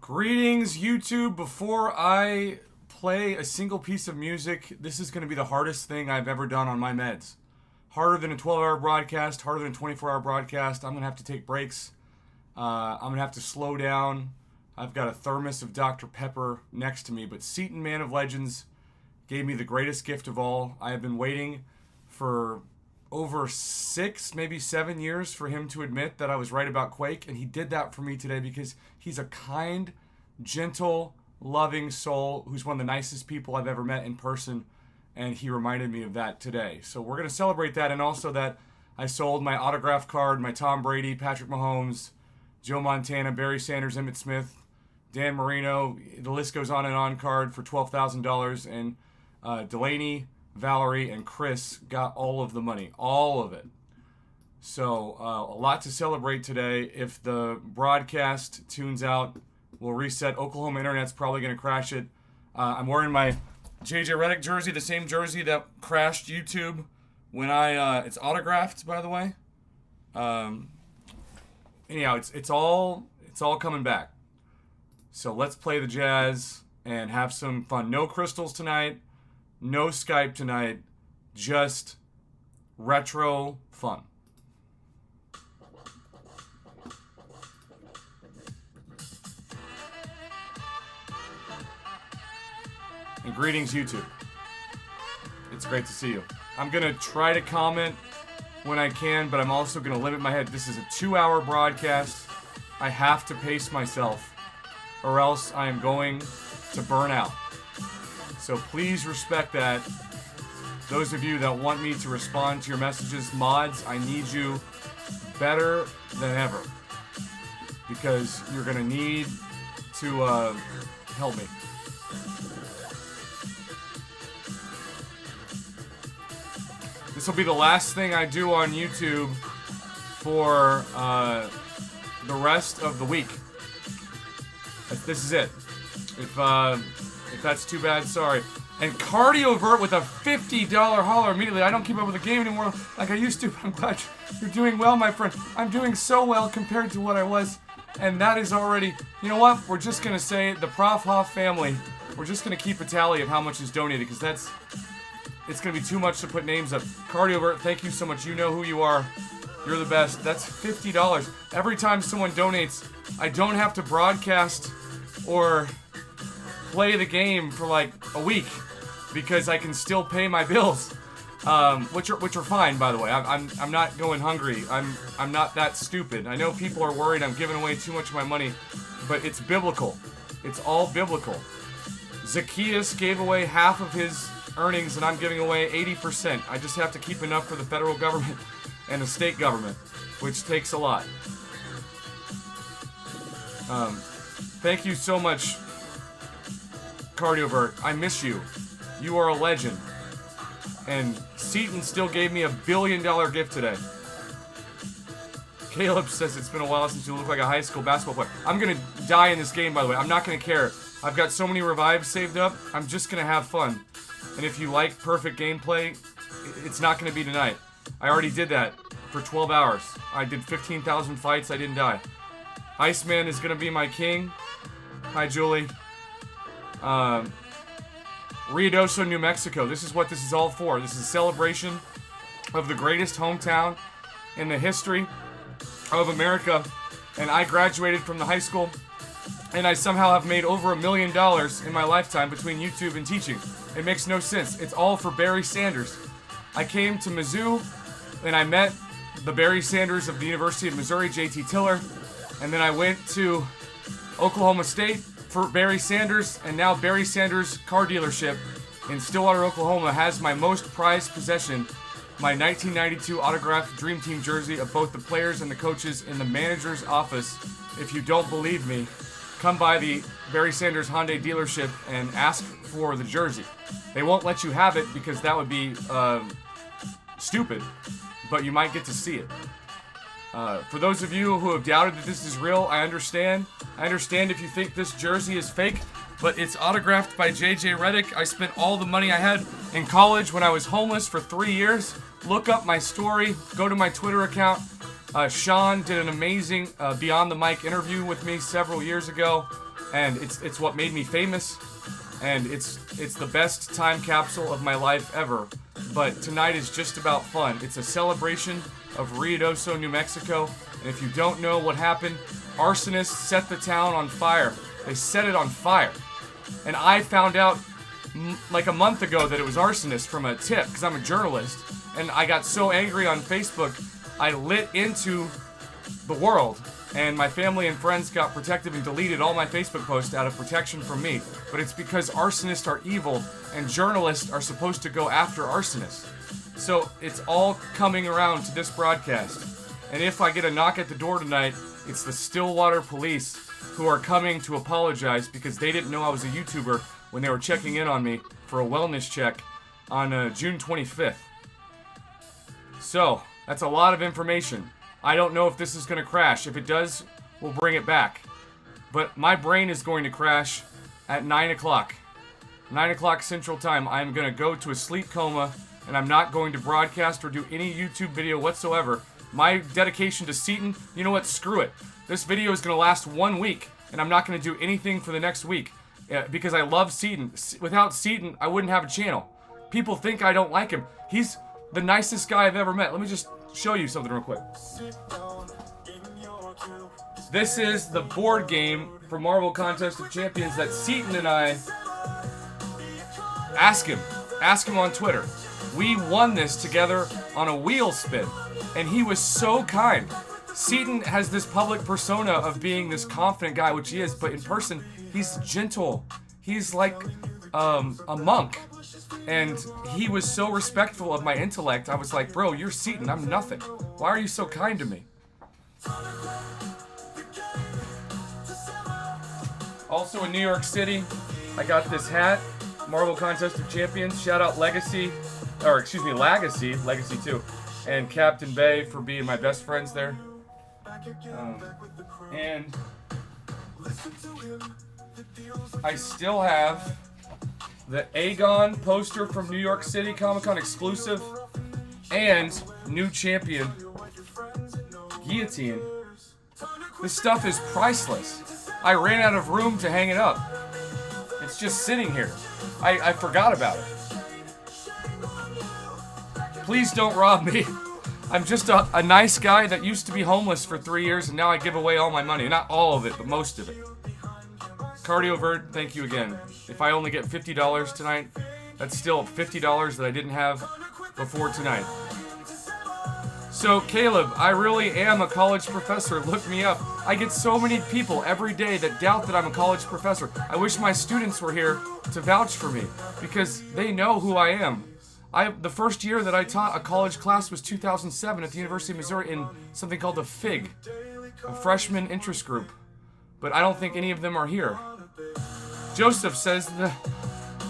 Greetings, YouTube. Before I play a single piece of music, this is going to be the hardest thing I've ever done on my meds. Harder than a 12-hour broadcast, harder than a 24-hour broadcast. I'm going to have to take breaks. I'm going to have to slow down. I've got a thermos of Dr. Pepper next to me, but SEATIN Man of Legends gave me the greatest gift of all. I have been waiting for over 6, maybe 7 years for him to admit that I was right about Quake, and he did that for me today because he's a kind, gentle, loving soul who's one of the nicest people I've ever met in person, and he reminded me of that today. So we're going to celebrate that, and also that I sold my autograph card, my Tom Brady, Patrick Mahomes, Joe Montana, Barry Sanders, Emmitt Smith, Dan Marino, the list goes on card for $12,000, and Delaney, Valerie, and Chris got all of the money, all of it. So a lot to celebrate today. If the broadcast tunes out, we'll reset. Oklahoma Internet's probably going to crash it. I'm wearing my JJ Redick jersey, the same jersey that crashed YouTube when it's autographed, by the way. Anyhow, it's all coming back. So let's play the jazz and have some fun. No crystals tonight. No Skype tonight, just retro fun. And greetings, YouTube. It's great to see you. I'm going to try to comment when I can, but I'm also going to limit my head. This is a 2-hour broadcast. I have to pace myself, or else I am going to burn out. So please respect that. Those of you that want me to respond to your messages, mods, I need you better than ever. Because you're going to need to help me. This will be the last thing I do on YouTube for the rest of the week. This is it. If that's too bad, sorry. And Cardiovert with a $50 hauler immediately. I don't keep up with the game anymore like I used to, but I'm glad you're doing well, my friend. I'm doing so well compared to what I was. And that is already... You know what? We're just going to say the Prof. Hoff family, we're just going to keep a tally of how much is donated, because it's going to be too much to put names up. Cardiovert, thank you so much. You know who you are. You're the best. That's $50. Every time someone donates, I don't have to broadcast or play the game for like a week because I can still pay my bills, which are fine, by the way. I'm not going hungry. I'm not that stupid. I know people are worried I'm giving away too much of my money, but it's biblical. It's all biblical. Zacchaeus gave away half of his earnings, and I'm giving away 80%. I just have to keep enough for the federal government and the state government, which takes a lot. Thank you so much, Cardiovert. I miss you. You are a legend. And SEATIN still gave me $1 billion gift today. Caleb says it's been a while since you look like a high school basketball player. I'm going to die in this game, by the way. I'm not going to care. I've got so many revives saved up. I'm just going to have fun. And if you like perfect gameplay, it's not going to be tonight. I already did that for 12 hours. I did 15,000 fights. I didn't die. Iceman is going to be my king. Hi, Julie. Ruidoso, New Mexico. This is what this is all for. This is a celebration of the greatest hometown in the history of America. And I graduated from the high school, and I somehow have made over $1 million in my lifetime between YouTube and teaching. It makes no sense. It's all for Barry Sanders. I came to Mizzou, and I met the Barry Sanders of the University of Missouri, J.T. Tiller. And then I went to Oklahoma State for Barry Sanders, and now Barry Sanders car dealership in Stillwater, Oklahoma has my most prized possession, my 1992 autographed Dream Team jersey of both the players and the coaches in the manager's office. If you don't believe me, come by the Barry Sanders Hyundai dealership and ask for the jersey. They won't let you have it because that would be stupid, but you might get to see it. For those of you who have doubted that this is real, I understand. I understand if you think this jersey is fake, but it's autographed by JJ Redick. I spent all the money I had in college when I was homeless for 3 years. Look up my story. Go to my Twitter account. Sean did an amazing Beyond the Mic interview with me several years ago, and it's what made me famous, and it's the best time capsule of my life ever. But tonight is just about fun. It's a celebration of Ruidoso, New Mexico, and if you don't know what happened, arsonists set the town on fire. They set it on fire, and I found out like a month ago that it was arsonists from a tip, because I'm a journalist, and I got so angry on Facebook, I lit into the world, and my family and friends got protective and deleted all my Facebook posts out of protection from me. But it's because arsonists are evil, and journalists are supposed to go after arsonists. So it's all coming around to this broadcast. And if I get a knock at the door tonight, it's the Stillwater police who are coming to apologize because they didn't know I was a YouTuber when they were checking in on me for a wellness check on June 25th. So, that's a lot of information. I don't know if this is going to crash. If it does, we'll bring it back. But my brain is going to crash at 9 o'clock. 9 o'clock Central Time. I'm going to go to a sleep coma, and I'm not going to broadcast or do any YouTube video whatsoever. My dedication to SEATIN, you know what? Screw it. This video is going to last 1 week, and I'm not going to do anything for the next week. Because I love SEATIN. Without SEATIN, I wouldn't have a channel. People think I don't like him. He's the nicest guy I've ever met. Let me just show you something real quick. This is the board game for Marvel Contest of Champions that SEATIN and I... Ask him on Twitter. We won this together on a wheel spin, and he was so kind. SEATIN has this public persona of being this confident guy, which he is, but in person, he's gentle. He's like a monk. And he was so respectful of my intellect. I was like, bro, you're SEATIN, I'm nothing. Why are you so kind to me? Also in New York City, I got this hat, Marvel Contest of Champions. Shout out Legacy 2, and Captain Bay for being my best friends there. And I still have the Aegon poster from New York City Comic-Con exclusive and new champion Guillotine. This stuff is priceless. I ran out of room to hang it up. It's just sitting here. I forgot about it. Please don't rob me. I'm just a nice guy that used to be homeless for 3 years, and now I give away all my money. Not all of it, but most of it. Cardiovert, thank you again. If I only get $50 tonight, that's still $50 that I didn't have before tonight. So, Caleb, I really am a college professor. Look me up. I get so many people every day that doubt that I'm a college professor. I wish my students were here to vouch for me, because they know who I am. The first year that I taught a college class was 2007 at the University of Missouri in something called the FIG, a freshman interest group. But I don't think any of them are here. Joseph says the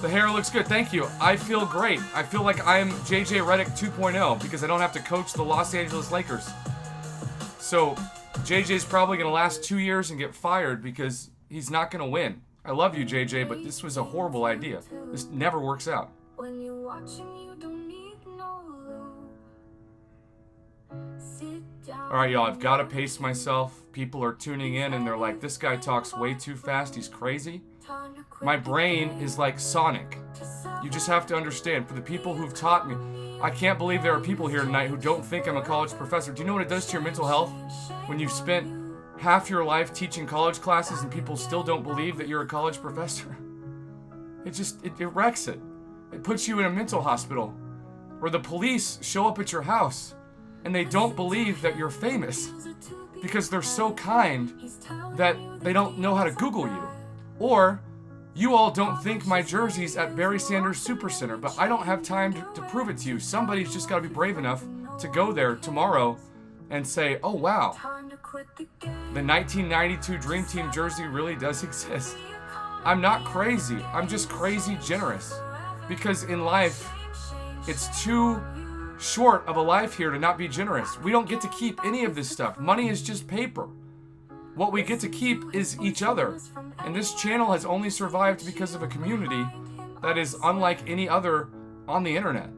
hair looks good. Thank you. I feel great. I feel like I'm JJ Redick 2.0 because I don't have to coach the Los Angeles Lakers. So JJ's probably going to last 2 years and get fired because he's not going to win. I love you, JJ, but this was a horrible idea. This never works out. When you're watching, you don't need no lube. Alright, y'all, I've got to pace myself. People are tuning in and they're like, this guy talks way too fast, he's crazy. My brain is like Sonic. You just have to understand, for the people who've taught me, I can't believe there are people here tonight who don't think I'm a college professor. Do you know what it does to your mental health? When you've spent half your life teaching college classes and people still don't believe that you're a college professor. It wrecks it. It puts you in a mental hospital where the police show up at your house and they don't believe that you're famous because they're so kind that they don't know how to Google you. Or you all don't think my jersey's at Barry Sanders Supercenter, but I don't have time to prove it to you. Somebody's just got to be brave enough to go there tomorrow and say, oh wow, the 1992 Dream Team jersey really does exist. I'm not crazy. I'm just crazy generous. Because in life, it's too short of a life here to not be generous. We don't get to keep any of this stuff. Money is just paper. What we get to keep is each other. And this channel has only survived because of a community that is unlike any other on the internet.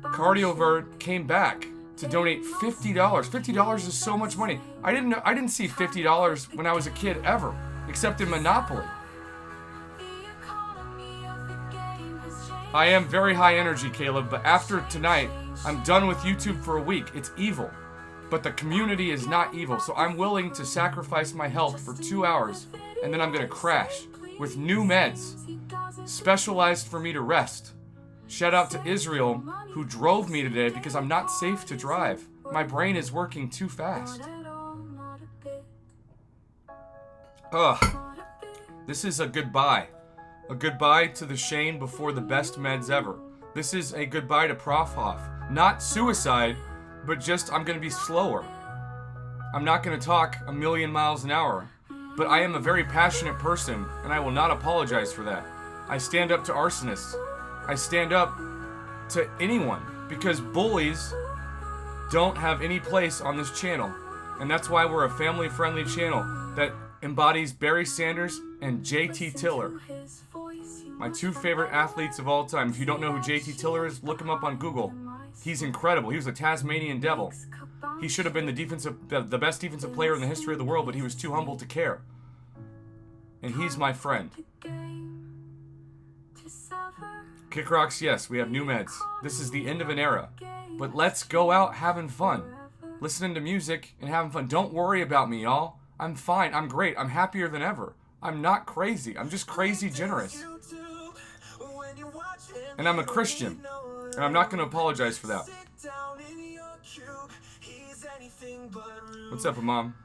Cardiovert came back to donate $50. $50 is so much money. I didn't see $50 when I was a kid ever, except in Monopoly. I am very high energy, Caleb, but after tonight, I'm done with YouTube for a week. It's evil. But the community is not evil, so I'm willing to sacrifice my health for 2 hours, and then I'm gonna crash with new meds, specialized for me to rest. Shout out to Israel, who drove me today because I'm not safe to drive. My brain is working too fast. Ugh. This is a goodbye. A goodbye to the Shane before the best meds ever. This is a goodbye to Prof. Hoff. Not suicide, but just I'm gonna be slower. I'm not gonna talk a million miles an hour. But I am a very passionate person, and I will not apologize for that. I stand up to arsonists. I stand up to anyone, because bullies don't have any place on this channel. And that's why we're a family-friendly channel that embodies Barry Sanders and JT Tiller. My two favorite athletes of all time. If you don't know who JT Tiller is, look him up on Google. He's incredible. He was a Tasmanian devil. He should have been the best defensive player in the history of the world, but he was too humble to care. And he's my friend. Kick rocks, yes, we have new meds. This is the end of an era. But let's go out having fun. Listening to music and having fun. Don't worry about me, y'all. I'm fine. I'm great. I'm happier than ever. I'm not crazy. I'm just crazy generous. And I'm a Christian. And I'm not going to apologize for that. What's up, Mom?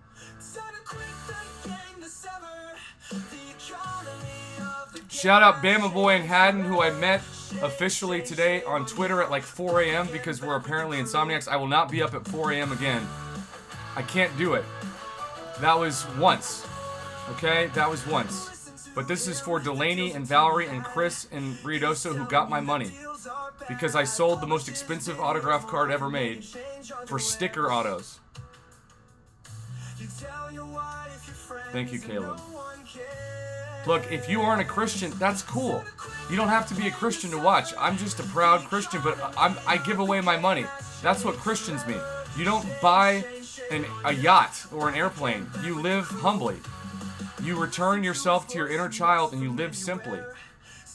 Shout out Bama Boy and Haddon, who I met officially today on Twitter at like 4 a.m. because we're apparently insomniacs. I will not be up at 4 a.m. again. I can't do it. That was once. Okay? That was once. But this is for Delaney and Valerie and Chris and Riodoso, who got my money. Because I sold the most expensive autograph card ever made for sticker autos. Thank you, Caleb. Look, if you aren't a Christian, that's cool. You don't have to be a Christian to watch. I'm just a proud Christian, but I give away my money. That's what Christians mean. You don't buy a yacht or an airplane. You live humbly. You return yourself to your inner child and you live simply.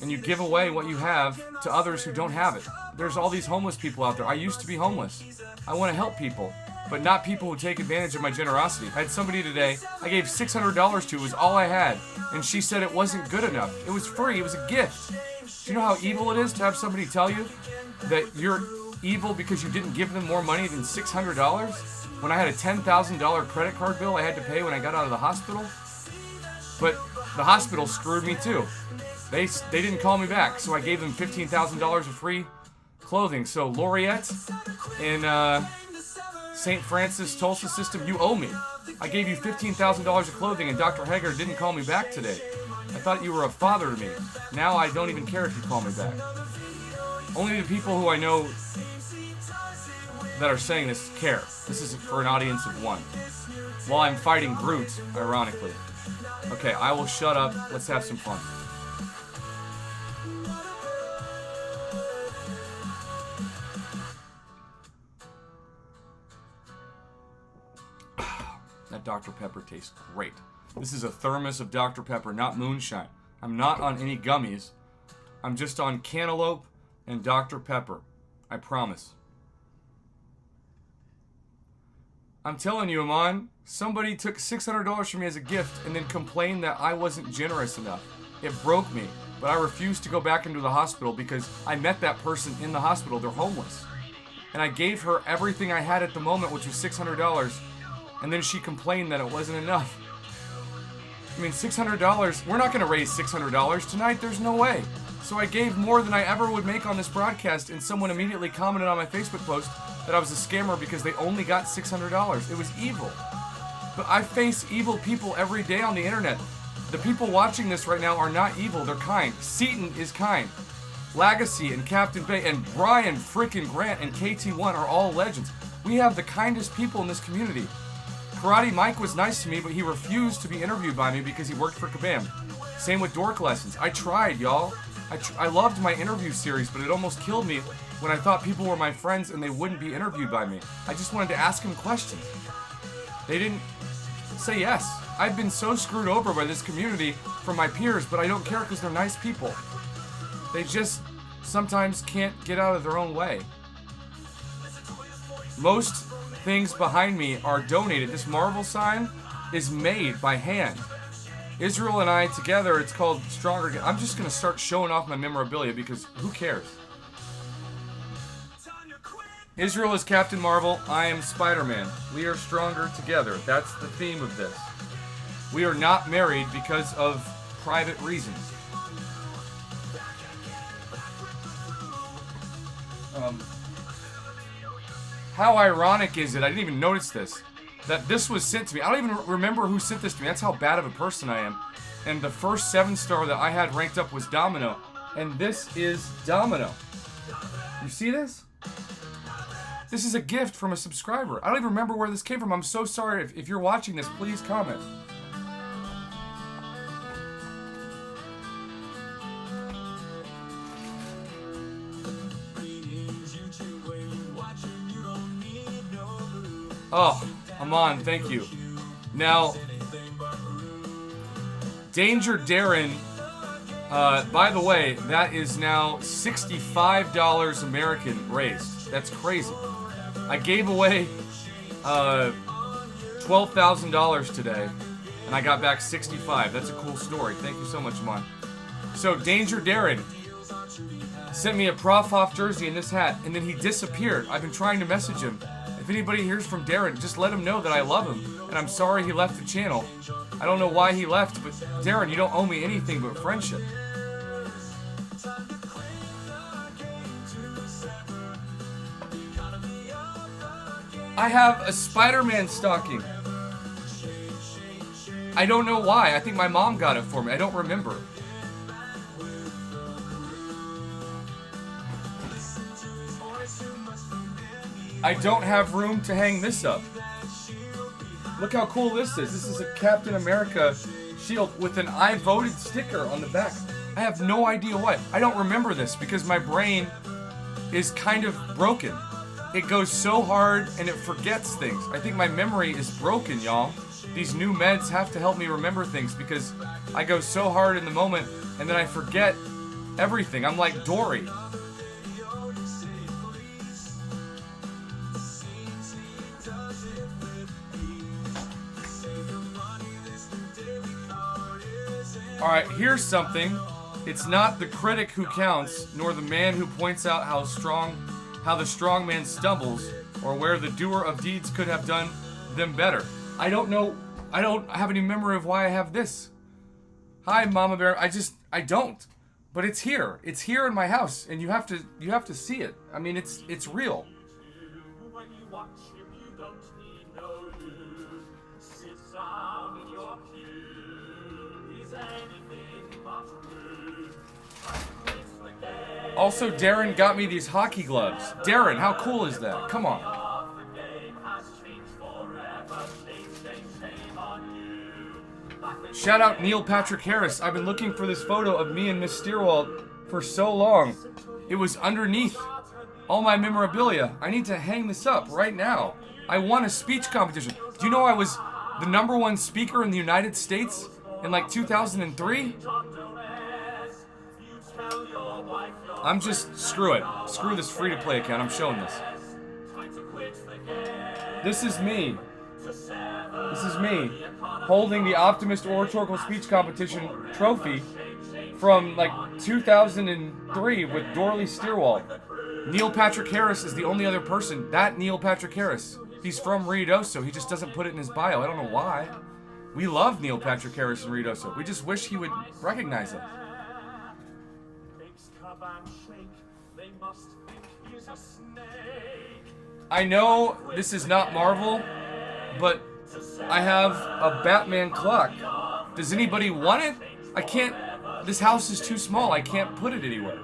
And you give away what you have to others who don't have it. There's all these homeless people out there. I used to be homeless. I want to help people, but not people who take advantage of my generosity. I had somebody today, I gave $600 to, it was all I had, and she said it wasn't good enough. It was free, it was a gift. Do you know how evil it is to have somebody tell you that you're evil because you didn't give them more money than $600? When I had a $10,000 credit card bill I had to pay when I got out of the hospital? But the hospital screwed me too. They didn't call me back, so I gave them $15,000 of free clothing. So Laureate in St. Francis Tulsa system, you owe me. I gave you $15,000 of clothing and Dr. Hager didn't call me back today. I thought you were a father to me. Now I don't even care if you call me back. Only the people who I know that are saying this care. This is for an audience of one. While I'm fighting Groot, ironically. Okay, I will shut up. Let's have some fun. That Dr. Pepper tastes great. This is a thermos of Dr. Pepper, not moonshine. I'm not on any gummies. I'm just on cantaloupe and Dr. Pepper. I promise. I'm telling you, Amon, somebody took $600 from me as a gift and then complained that I wasn't generous enough. It broke me, but I refused to go back into the hospital because I met that person in the hospital. They're homeless. And I gave her everything I had at the moment, which was $600, and then she complained that it wasn't enough. I mean, $600, we're not going to raise $600 tonight. There's no way. So I gave more than I ever would make on this broadcast, and someone immediately commented on my Facebook post that I was a scammer because they only got $600. It was evil. But I face evil people every day on the internet. The people watching this right now are not evil. They're kind. SEATIN is kind. Legacy and Captain Bay and Brian freaking Grant and KT1 are all legends. We have the kindest people in this community. Karate Mike was nice to me, but he refused to be interviewed by me because he worked for Kabam. Same with Dork Lessons. I tried, y'all. I loved my interview series, but it almost killed me when I thought people were my friends and they wouldn't be interviewed by me. I just wanted to ask them questions. They didn't say yes. I've been so screwed over by this community from my peers, but I don't care because they're nice people. They just sometimes can't get out of their own way. Most things behind me are donated. This Marvel sign is made by hand. Israel and I together, it's called Stronger. I'm just going to start showing off my memorabilia because who cares? Israel is Captain Marvel. I am Spider-Man. We are stronger together. That's the theme of this. We are not married because of private reasons. How ironic is it? I didn't even notice this. That this was sent to me. I don't even remember who sent this to me. That's how bad of a person I am. And the first 7-star that I had ranked up was Domino. And this is Domino. You see this? This is a gift from a subscriber. I don't even remember where this came from. I'm so sorry. If you're watching this, please comment. Oh, Aman, thank you. Now, Danger Darren, by the way, that is now $65 American raised. That's crazy. I gave away $12,000 today, and I got back 65. That's a cool story. Thank you so much, Aman. So, Danger Darren sent me a Prof Hoff jersey and this hat, and then he disappeared. I've been trying to message him. If anybody hears from Darren, just let him know that I love him, and I'm sorry he left the channel. I don't know why he left, but Darren, you don't owe me anything but friendship. I have a Spider-Man stocking. I don't know why. I think my mom got it for me. I don't remember. I don't have room to hang this up. Look how cool this is. This is a Captain America shield with an I voted sticker on the back. I have no idea why. I don't remember this because my brain is kind of broken. It goes so hard and it forgets things. I think my memory is broken, y'all. These new meds have to help me remember things because I go so hard in the moment and then I forget everything. I'm like Dory. Alright, here's something. It's not the critic who counts, nor the man who points out how the strong man stumbles, or where the doer of deeds could have done them better. I don't know. I don't have any memory of why I have this. Hi, Mama Bear. I don't. But it's here. It's here in my house, and you have to see it. I mean, it's real. Also, Darren got me these hockey gloves. Darren, how cool is that? Come on. Shout out Neil Patrick Harris. I've been looking for this photo of me and Miss Steerwald for so long. It was underneath all my memorabilia. I need to hang this up right now. I won a speech competition. Do you know I was the #1 speaker in the United States in like 2003? I'm just, screw it. Screw this free-to-play account. I'm showing this. This is me. This is me holding the Optimist Oratorical Speech Competition trophy from like 2003 with Dorley Steerwald. Neil Patrick Harris is the only other person. That Neil Patrick Harris. He's from Ruidoso. He just doesn't put it in his bio. I don't know why. We love Neil Patrick Harris in Ruidoso. We just wish he would recognize us. I know this is not Marvel, but I have a Batman clock. Does anybody want it? I can't. This house is too small. I can't put it anywhere.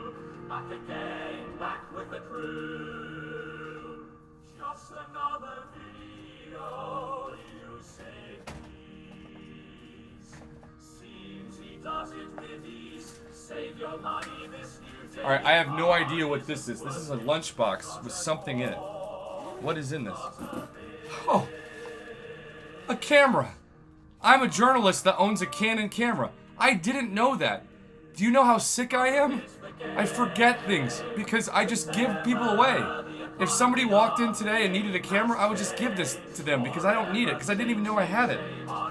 Alright, I have no idea what this is. This is a lunchbox with something in it. What is in this? Oh, a camera. I'm a journalist that owns a Canon camera. I didn't know that. Do you know how sick I am? I forget things because I just give people away. If somebody walked in today and needed a camera, I would just give this to them because I don't need it, because I didn't even know I had it.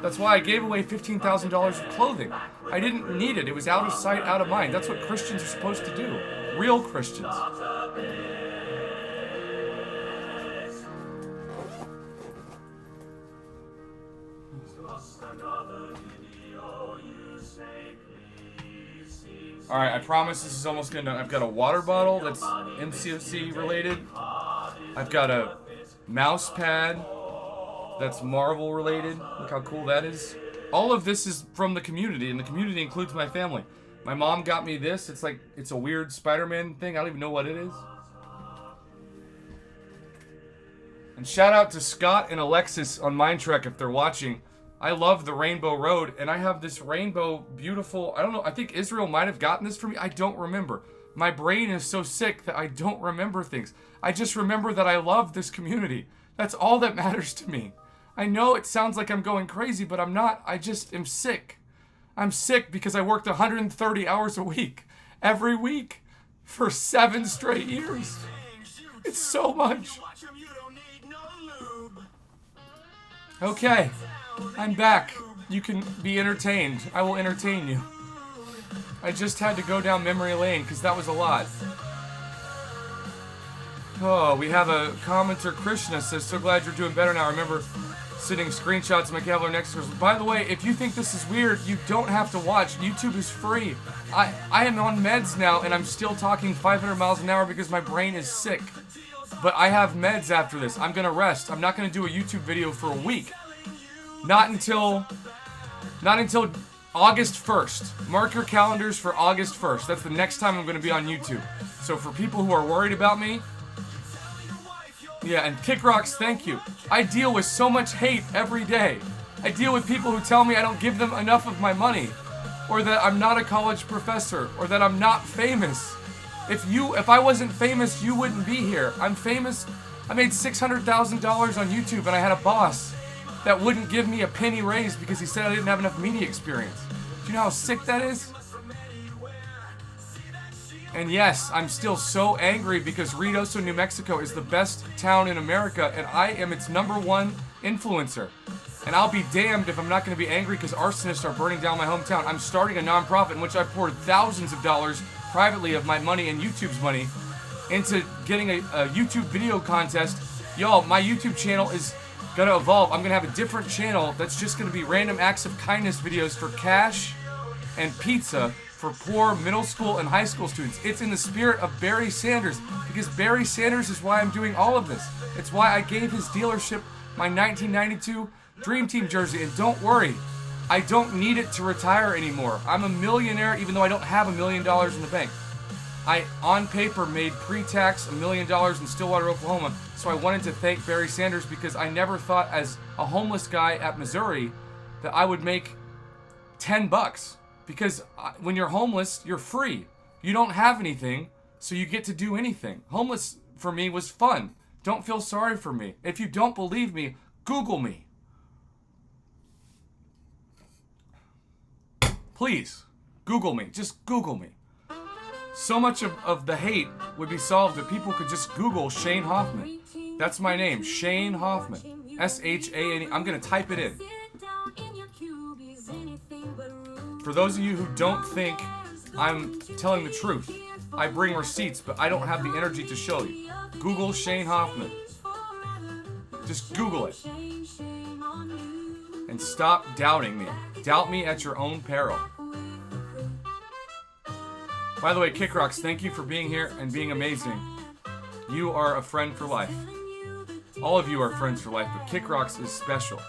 That's why I gave away $15,000 of clothing. I didn't need it. It was out of sight, out of mind. That's what Christians are supposed to do. Real Christians. Alright, I promise this is almost gonna... I've got a water bottle that's MCOC related. I've got a mouse pad that's Marvel related. Look how cool that is. All of this is from the community, and the community includes my family. My mom got me this. It's like, it's a weird Spider-Man thing. I don't even know what it is. And shout out to Scott and Alexis on Mindtrek if they're watching. I love the Rainbow Road, and I have this rainbow beautiful... I don't know, I think Israel might have gotten this for me. I don't remember. My brain is so sick that I don't remember things. I just remember that I love this community. That's all that matters to me. I know it sounds like I'm going crazy, but I'm not. I just am sick. I'm sick because I worked 130 hours a week. Every week. For 7 straight years. It's so much. Okay. I'm back. You can be entertained. I will entertain you. I just had to go down memory lane because that was a lot. Oh, we have a commenter, Krishna, says, so glad you're doing better now. I remember sending screenshots of my Cavalier Nexus. By the way, if you think this is weird, you don't have to watch. YouTube is free. I am on meds now, and I'm still talking 500 miles an hour because my brain is sick. But I have meds after this. I'm going to rest. I'm not going to do a YouTube video for a week. Not until August 1st. Mark your calendars for August 1st. That's the next time I'm going to be on YouTube. So for people who are worried about me, yeah, and Kick Rocks, thank you. I deal with so much hate every day. I deal with people who tell me I don't give them enough of my money, or that I'm not a college professor, or that I'm not famous. If I wasn't famous, you wouldn't be here. I'm famous. I made $600,000 on YouTube, and I had a boss that wouldn't give me a penny raise because he said I didn't have enough media experience. Do you know how sick that is? And yes, I'm still so angry because Reynosa, New Mexico is the best town in America, and I am its #1 influencer. And I'll be damned if I'm not going to be angry because arsonists are burning down my hometown. I'm starting a nonprofit in which I poured thousands of dollars privately of my money and YouTube's money into getting a YouTube video contest. Y'all, my YouTube channel is gonna evolve. I'm gonna have a different channel that's just gonna be random acts of kindness videos for cash and pizza for poor middle school and high school students. It's in the spirit of Barry Sanders, because Barry Sanders is why I'm doing all of this. It's why I gave his dealership my 1992 Dream Team jersey. And don't worry, I don't need it to retire anymore. I'm a millionaire even though I don't have $1 million in the bank. I, on paper, made pre-tax $1 million in Stillwater, Oklahoma. So I wanted to thank Barry Sanders because I never thought as a homeless guy at Missouri that I would make $10. Because when you're homeless, you're free. You don't have anything, so you get to do anything. Homeless, for me, was fun. Don't feel sorry for me. If you don't believe me, Google me. Please, Google me. Just Google me. So much of the hate would be solved if people could just Google Shane Hoffman. That's my name, Shane Hoffman. S-H-A-N-E. I'm going to type it in. For those of you who don't think I'm telling the truth, I bring receipts, but I don't have the energy to show you. Google Shane Hoffman. Just Google it. And stop doubting me. Doubt me at your own peril. By the way, Kick Rocks, thank you for being here and being amazing. You are a friend for life. All of you are friends for life, but Kick Rocks is special.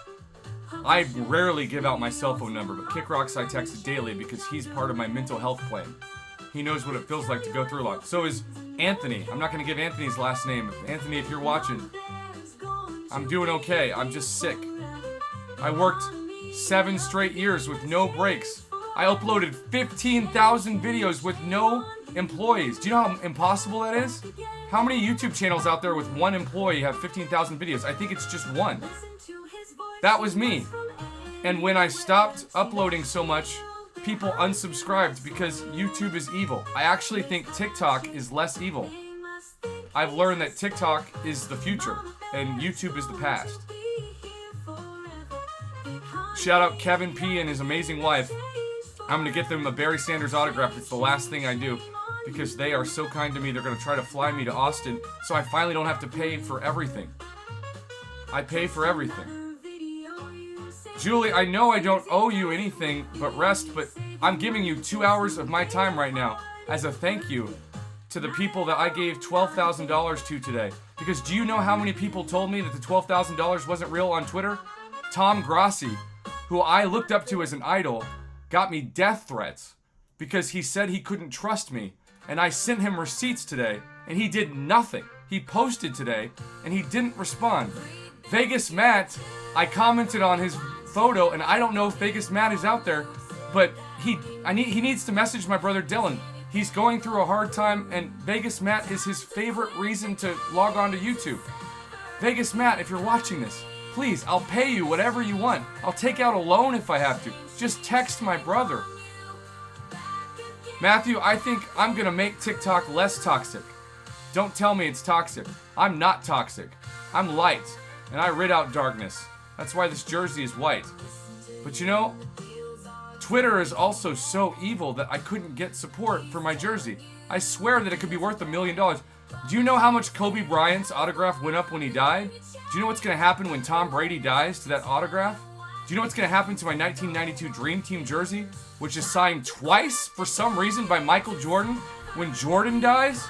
I rarely give out my cell phone number, but Kick Rocks I text daily because he's part of my mental health plan. He knows what it feels like to go through a lot. So is Anthony. I'm not going to give Anthony's last name. Anthony, if you're watching, I'm doing okay. I'm just sick. I worked 7 straight years with no breaks. I uploaded 15,000 videos with no employees. Do you know how impossible that is? How many YouTube channels out there with one employee have 15,000 videos? I think it's just one. That was me. And when I stopped uploading so much, people unsubscribed because YouTube is evil. I actually think TikTok is less evil. I've learned that TikTok is the future and YouTube is the past. Shout out Kevin P and his amazing wife. I'm going to get them a Barry Sanders autograph. It's the last thing I do because they are so kind to me. They're going to try to fly me to Austin so I finally don't have to pay for everything. I pay for everything. Julie, I know I don't owe you anything but rest, but I'm giving you 2 hours of my time right now as a thank you to the people that I gave $12,000 to today. Because do you know how many people told me that the $12,000 wasn't real on Twitter? Tom Grassi, who I looked up to as an idol, got me death threats because he said he couldn't trust me. And I sent him receipts today, and he did nothing. He posted today, and he didn't respond. Vegas Matt, I commented on his photo, and I don't know if Vegas Matt is out there, but he needs to message my brother Dylan. He's going through a hard time, and Vegas Matt is his favorite reason to log on to YouTube. Vegas Matt, if you're watching this, please, I'll pay you whatever you want. I'll take out a loan if I have to. Just text my brother. Matthew, I think I'm going to make TikTok less toxic. Don't tell me it's toxic. I'm not toxic. I'm light, and I rid out darkness. That's why this jersey is white. But you know, Twitter is also so evil that I couldn't get support for my jersey. I swear that it could be worth $1 million. Do you know how much Kobe Bryant's autograph went up when he died? Do you know what's going to happen when Tom Brady dies to that autograph? Do you know what's going to happen to my 1992 Dream Team jersey, which is signed twice for some reason by Michael Jordan? When Jordan dies,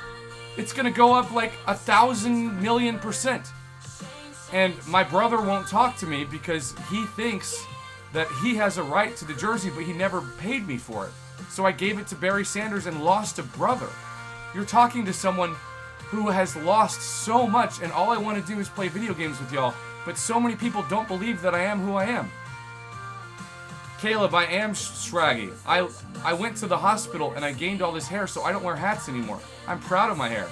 it's going to go up like 1,000,000,000%. And my brother won't talk to me because he thinks that he has a right to the jersey, but he never paid me for it. So I gave it to Barry Sanders and lost a brother. You're talking to someone who has lost so much, and all I want to do is play video games with y'all. But so many people don't believe that I am who I am. Caleb, I am scraggy. I went to the hospital and I gained all this hair, so I don't wear hats anymore. I'm proud of my hair.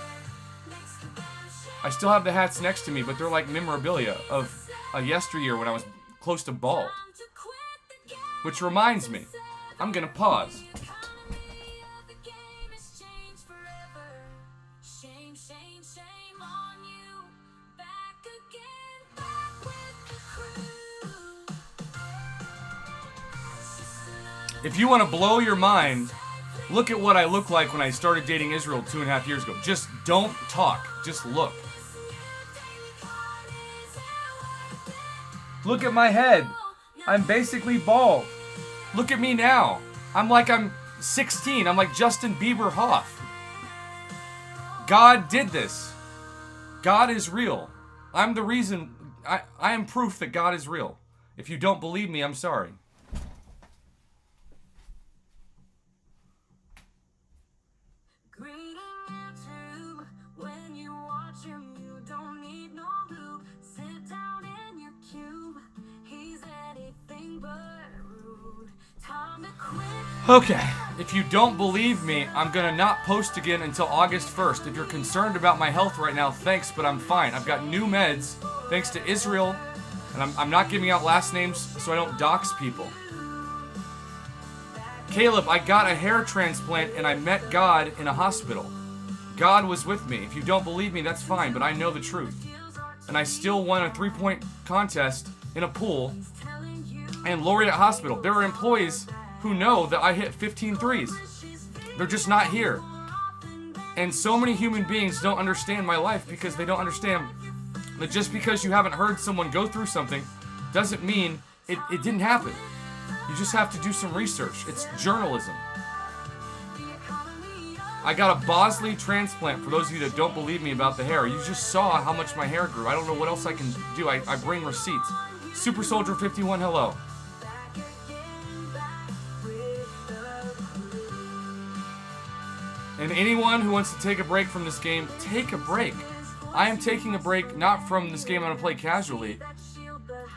I still have the hats next to me, but they're like memorabilia of a yesteryear when I was close to bald. Which reminds me, I'm gonna pause. If you want to blow your mind, look at what I look like when I started dating Israel 2.5 years ago. Just don't talk. Just look. Look at my head. I'm basically bald. Look at me now. I'm 16. I'm like Justin Bieber Hoff. God did this. God is real. I'm the reason. I am proof that God is real. If you don't believe me, I'm sorry. Okay, if you don't believe me, I'm gonna not post again until August 1st. If you're concerned about my health right now, thanks, but I'm fine. I've got new meds, thanks to Israel, and I'm not giving out last names so I don't dox people. Caleb, I got a hair transplant and I met God in a hospital. God was with me. If you don't believe me, that's fine, but I know the truth. And I still won a 3-point contest in a pool and Laureate Hospital. There are employees who know that I hit 15 threes. They're just not here. And so many human beings don't understand my life because they don't understand that just because you haven't heard someone go through something doesn't mean it didn't happen. You just have to do some research. It's journalism. I got a Bosley transplant, for those of you that don't believe me about the hair. You just saw how much my hair grew. I don't know what else I can do. I bring receipts. Super Soldier 51, hello. And anyone who wants to take a break from this game, take a break. I am taking a break not from this game I'm going to play casually,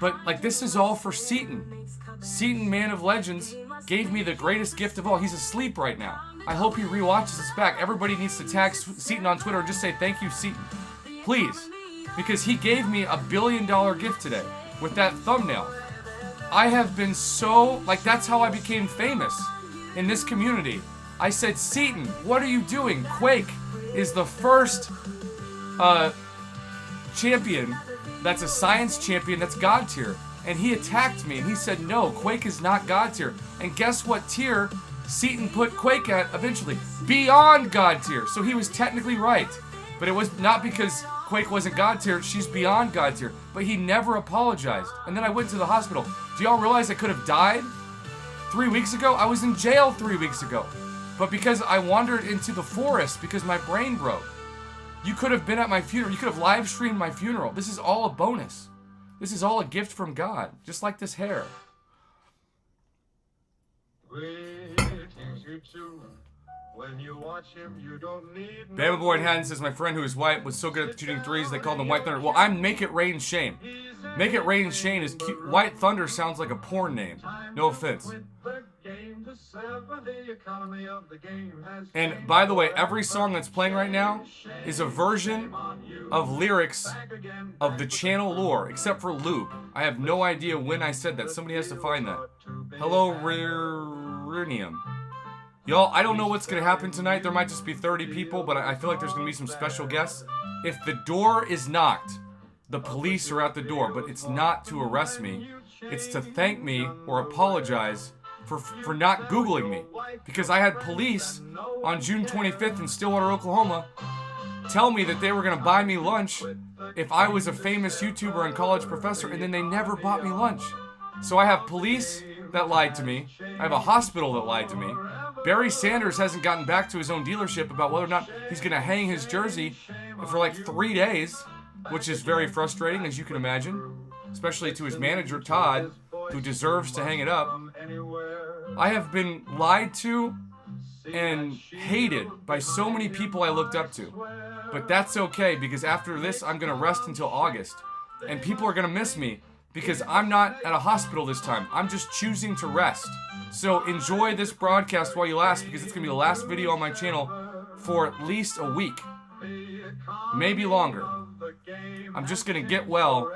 but like this is all for SEATIN. SEATIN Man of Legends gave me the greatest gift of all. He's asleep right now. I hope he rewatches this back. Everybody needs to tag Seatin on Twitter and just say thank you, Seatin. Please. Because he gave me $1 billion gift today with that thumbnail. I have been so, like, that's how I became famous in this community. I said, Seatin, what are you doing? Quake is the first champion that's a science champion that's God tier. And he attacked me and he said, no, Quake is not God tier. And guess what tier Seatin put Quake at eventually? Beyond God tier. So he was technically right. But it was not because Quake wasn't God tier, she's beyond God tier. But he never apologized. And then I went to the hospital. Do y'all realize I could have died 3 weeks ago? I was in jail 3 weeks ago. But because I wandered into the forest because my brain broke. You could have been at my funeral. You could have live streamed my funeral. This is all a bonus. This is all a gift from God. Just like this hair. When you watch him, you don't need Bama Boy in Hatton says, my friend who is white was so good at shooting threes, they called him White Thunder. Well, I'm Make It Rain Shane. Make It Rain Shane is cute. White Thunder sounds like a porn name. No offense. And by the way, every song that's playing right now is a version of lyrics of the channel lore, except for Lube. I have no idea when I said that. Somebody has to find that. Hello, Rinium. Y'all, I don't know what's going to happen tonight. There might just be 30 people, but I feel like there's going to be some special guests. If the door is knocked, the police are at the door, but it's not to arrest me. It's to thank me or apologize for not Googling me. Because I had police on June 25th in Stillwater, Oklahoma, tell me that they were going to buy me lunch if I was a famous YouTuber and college professor, and then they never bought me lunch. So I have police that lied to me. I have a hospital that lied to me. Barry Sanders hasn't gotten back to his own dealership about whether or not he's going to hang his jersey for like 3 days, which is very frustrating, as you can imagine, especially to his manager, Todd, who deserves to hang it up. I have been lied to and hated by so many people I looked up to. But that's okay, because after this, I'm going to rest until August. And people are going to miss me, because I'm not at a hospital this time. I'm just choosing to rest. So enjoy this broadcast while you last, because it's going to be the last video on my channel for at least a week. Maybe longer. I'm just going to get well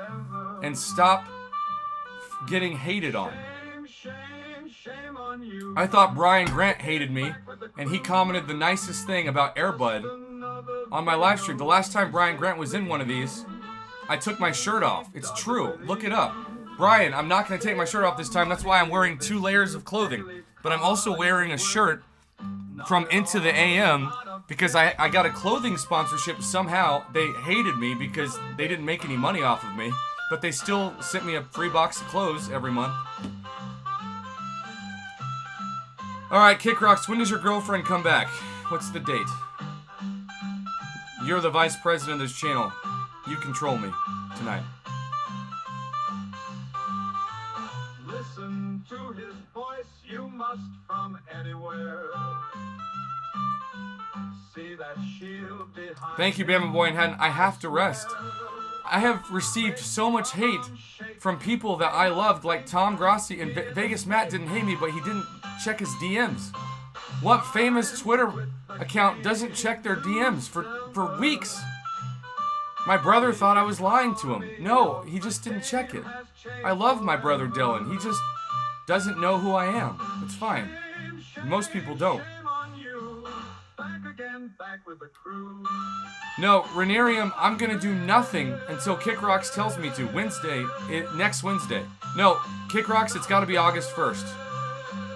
and stop getting hated on. I thought Brian Grant hated me, and he commented the nicest thing about Airbud on my live stream. The last time Brian Grant was in one of these, I took my shirt off. It's true. Look it up. Brian, I'm not going to take my shirt off this time. That's why I'm wearing 2 layers of clothing. But I'm also wearing a shirt from Into the AM because I got a clothing sponsorship. Somehow they hated me because they didn't make any money off of me. But they still sent me a free box of clothes every month. Alright, Kick Rocks, when does your girlfriend come back? What's the date? You're the vice president of this channel. You control me tonight. Listen to his voice, you must from anywhere. See that shield behind. Thank you, Bama Boy and Hatton. I have to rest. I have received so much hate from people that I loved, like Tom Grossi, and Vegas Matt didn't hate me, but he didn't check his DMs. What famous Twitter account doesn't check their DMs for weeks? My brother thought I was lying to him. No, he just didn't check it. I love my brother Dylan. He just doesn't know who I am. It's fine. Most people don't. No, Renarium, I'm going to do nothing until Kick Rocks tells me to. Next Wednesday. No, Kick Rocks, it's got to be August 1st.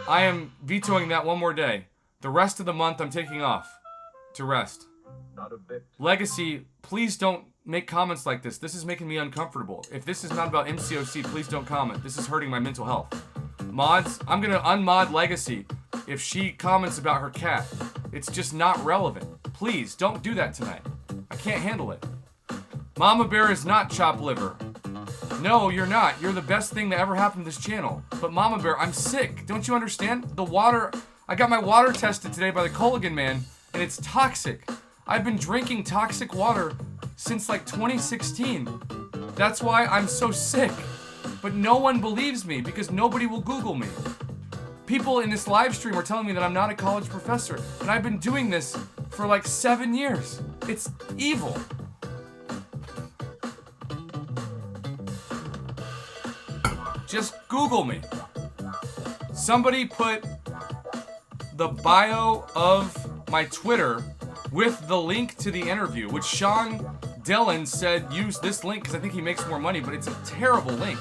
I am vetoing that one more day. The rest of the month I'm taking off to rest. Legacy, please don't make comments like this. This is making me uncomfortable. If this is not about MCOC, please don't comment. This is hurting my mental health. Mods, I'm going to unmod Legacy if she comments about her cat. It's just not relevant. Please, don't do that tonight. I can't handle it. Mama Bear is not chopped liver. No, you're not. You're the best thing that ever happened to this channel. But Mama Bear, I'm sick. Don't you understand? The water... I got my water tested today by the Culligan man, and it's toxic. I've been drinking toxic water since like 2016. That's why I'm so sick. But no one believes me because nobody will Google me. People in this live stream are telling me that I'm not a college professor, and I've been doing this for like 7 years. It's evil. Just Google me. Somebody put the bio of my Twitter with the link to the interview, which Sean Dillon said use this link because I think he makes more money, but it's a terrible link.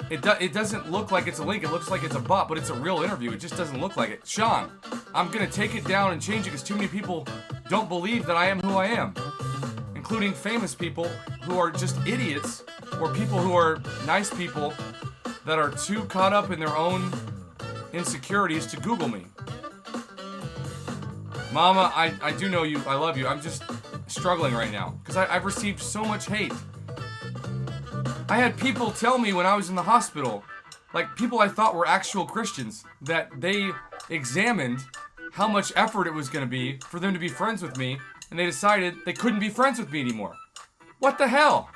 It doesn't look like it's a link. It looks like it's a bot, but it's a real interview. It just doesn't look like it. Sean, I'm going to take it down and change it because too many people don't believe that I am who I am, including famous people who are just idiots or people who are nice people that are too caught up in their own insecurities to Google me. Mama, I do know you. I love you. I'm just struggling right now because I've received so much hate. I had people tell me when I was in the hospital, like people I thought were actual Christians, that they examined how much effort it was going to be for them to be friends with me, and they decided they couldn't be friends with me anymore. What the hell?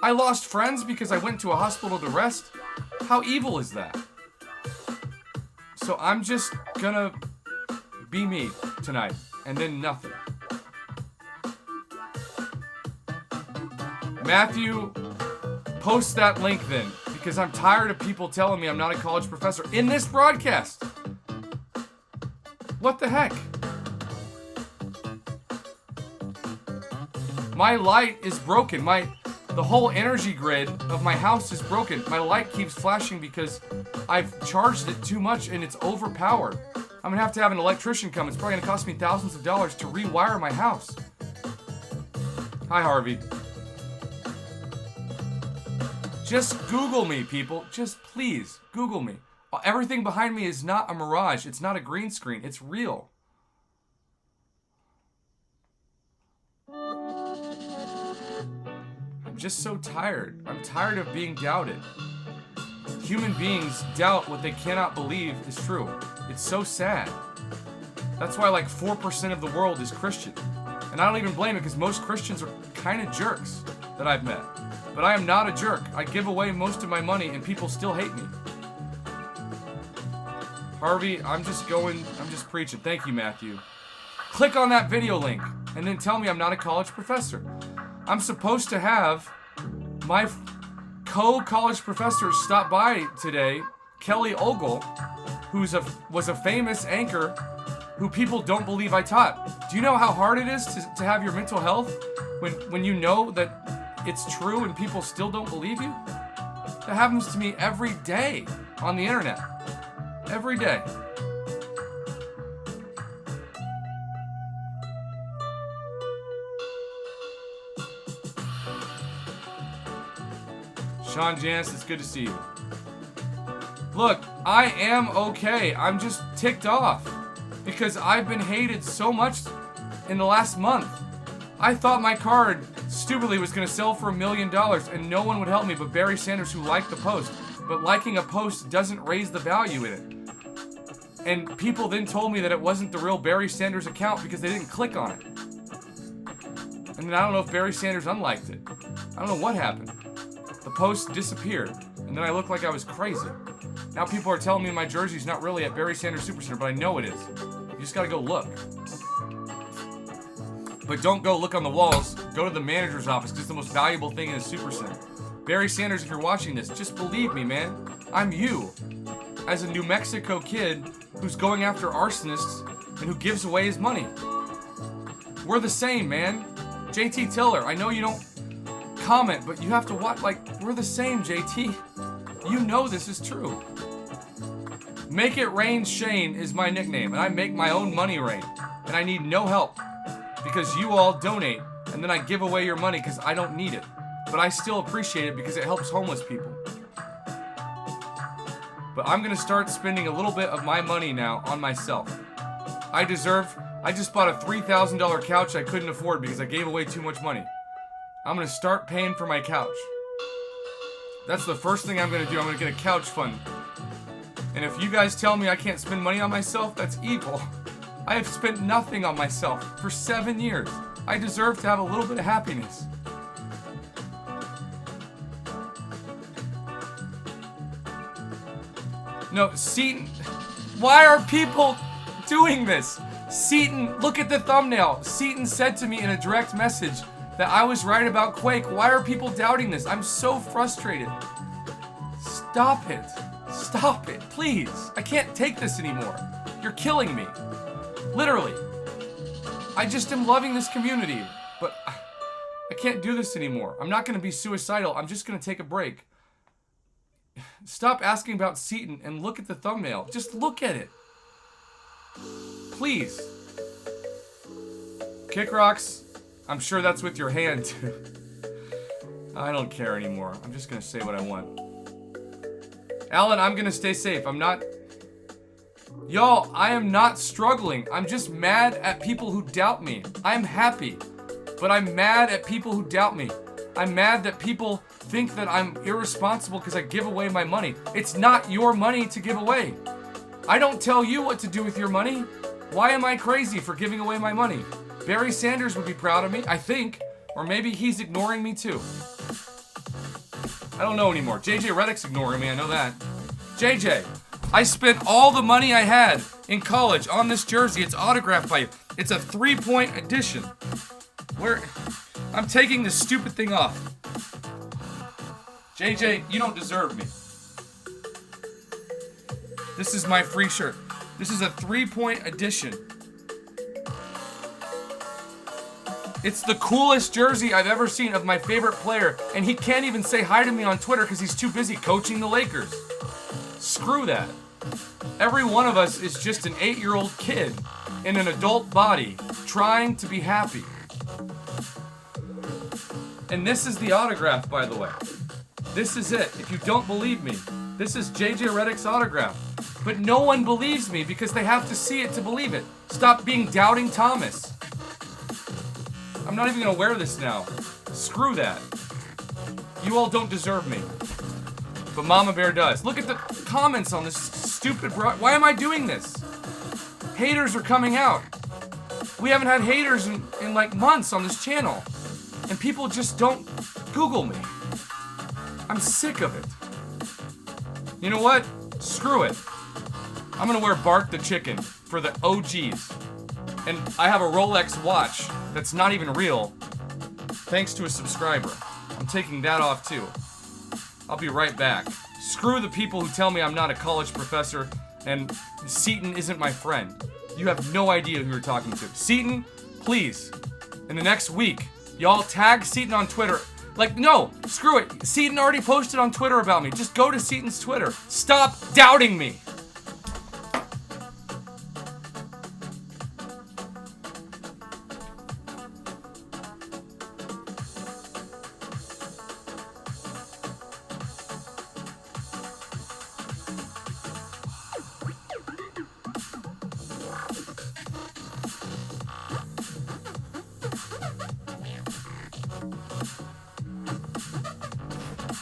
I lost friends because I went to a hospital to rest? How evil is that? So I'm just gonna be me tonight, and then nothing. Matthew, post that link then, because I'm tired of people telling me I'm not a college professor in this broadcast. What the heck? My light is broken. The whole energy grid of my house is broken. My light keeps flashing because I've charged it too much and it's overpowered. I'm gonna have to have an electrician come. It's probably gonna cost me thousands of dollars to rewire my house. Hi, Harvey. Just Google me, people. Just please, Google me. Everything behind me is not a mirage. It's not a green screen. It's real. I'm just so tired. I'm tired of being doubted. Human beings doubt what they cannot believe is true. It's so sad. That's why like 4% of the world is Christian. And I don't even blame it because most Christians are kind of jerks that I've met. But I am not a jerk. I give away most of my money and people still hate me. Harvey, I'm just preaching. Thank you, Matthew. Click on that video link and then tell me I'm not a college professor. I'm supposed to have my co-college professor stop by today, Kelly Ogle, was a famous anchor who people don't believe I taught. Do you know how hard it is to have your mental health when you know that it's true and people still don't believe you? That happens to me every day on the internet. Every day. Sean Janice, it's good to see you. Look, I am okay. I'm just ticked off because I've been hated so much in the last month. I thought my card stupidly was going to sell for $1 million and no one would help me but Barry Sanders, who liked the post. But liking a post doesn't raise the value in it. And people then told me that it wasn't the real Barry Sanders account because they didn't click on it. And then I don't know if Barry Sanders unliked it. I don't know what happened. The post disappeared. And then I looked like I was crazy. Now people are telling me my jersey's not really at Barry Sanders Supercenter, but I know it is. You just gotta go look. But don't go look on the walls. Go to the manager's office because it's the most valuable thing in a Supercenter. Barry Sanders, if you're watching this, just believe me, man. I'm you. As a New Mexico kid who's going after arsonists and who gives away his money. We're the same, man. JT Tiller, I know you don't comment, but you have to watch. Like, we're the same, JT. You know this is true. Make It Rain Shane is my nickname, and I make my own money rain. And I need no help because you all donate, and then I give away your money because I don't need it. But I still appreciate it because it helps homeless people. But I'm gonna start spending a little bit of my money now on myself. I just bought a $3,000 couch I couldn't afford because I gave away too much money. I'm gonna start paying for my couch. That's the first thing I'm gonna do. I'm gonna get a couch fund. And if you guys tell me I can't spend money on myself, that's evil. I have spent nothing on myself for 7 years. I deserve to have a little bit of happiness. No, SEATIN, Why are people doing this? SEATIN, look at the thumbnail. SEATIN said to me in a direct message that I was right about Quake. Why are people doubting this? I'm so frustrated. Stop it. Stop it, please. I can't take this anymore. You're killing me. Literally. I just am loving this community, but I can't do this anymore. I'm not going to be suicidal. I'm just going to take a break. Stop asking about SEATIN and look at the thumbnail. Just look at it. Please. Kick rocks. I'm sure that's with your hand too. I don't care anymore. I'm just going to say what I want. Alan, I'm going to stay safe. I'm not... Y'all, I am not struggling. I'm just mad at people who doubt me. I'm happy, but I'm mad at people who doubt me. I'm mad that people think that I'm irresponsible because I give away my money. It's not your money to give away. I don't tell you what to do with your money. Why am I crazy for giving away my money? Barry Sanders would be proud of me, I think. Or maybe he's ignoring me too. I don't know anymore. JJ Redick's ignoring me, I know that. JJ, I spent all the money I had in college on this jersey. It's autographed by you. It's a 3-point edition. I'm taking this stupid thing off. JJ, you don't deserve me. This is my free shirt. This is a 3-point edition. It's the coolest jersey I've ever seen of my favorite player, and he can't even say hi to me on Twitter because he's too busy coaching the Lakers. Screw that. Every one of us is just an 8-year-old kid in an adult body trying to be happy. And this is the autograph, by the way. This is it. If you don't believe me, this is JJ Redick's autograph. But no one believes me because they have to see it to believe it. Stop being doubting Thomas. I'm not even gonna wear this now. Screw that. You all don't deserve me. But Mama Bear does. Look at the comments on this stupid why am I doing this? Haters are coming out. We haven't had haters in like months on this channel. And people just don't Google me. I'm sick of it. You know what? Screw it. I'm gonna wear Bark the Chicken for the OGs. And I have a Rolex watch that's not even real, thanks to a subscriber. I'm taking that off too. I'll be right back. Screw the people who tell me I'm not a college professor and SEATIN isn't my friend. You have no idea who you're talking to. SEATIN, please, in the next week, y'all tag SEATIN on Twitter. Like, no, screw it. SEATIN already posted on Twitter about me. Just go to SEATIN's Twitter. Stop doubting me.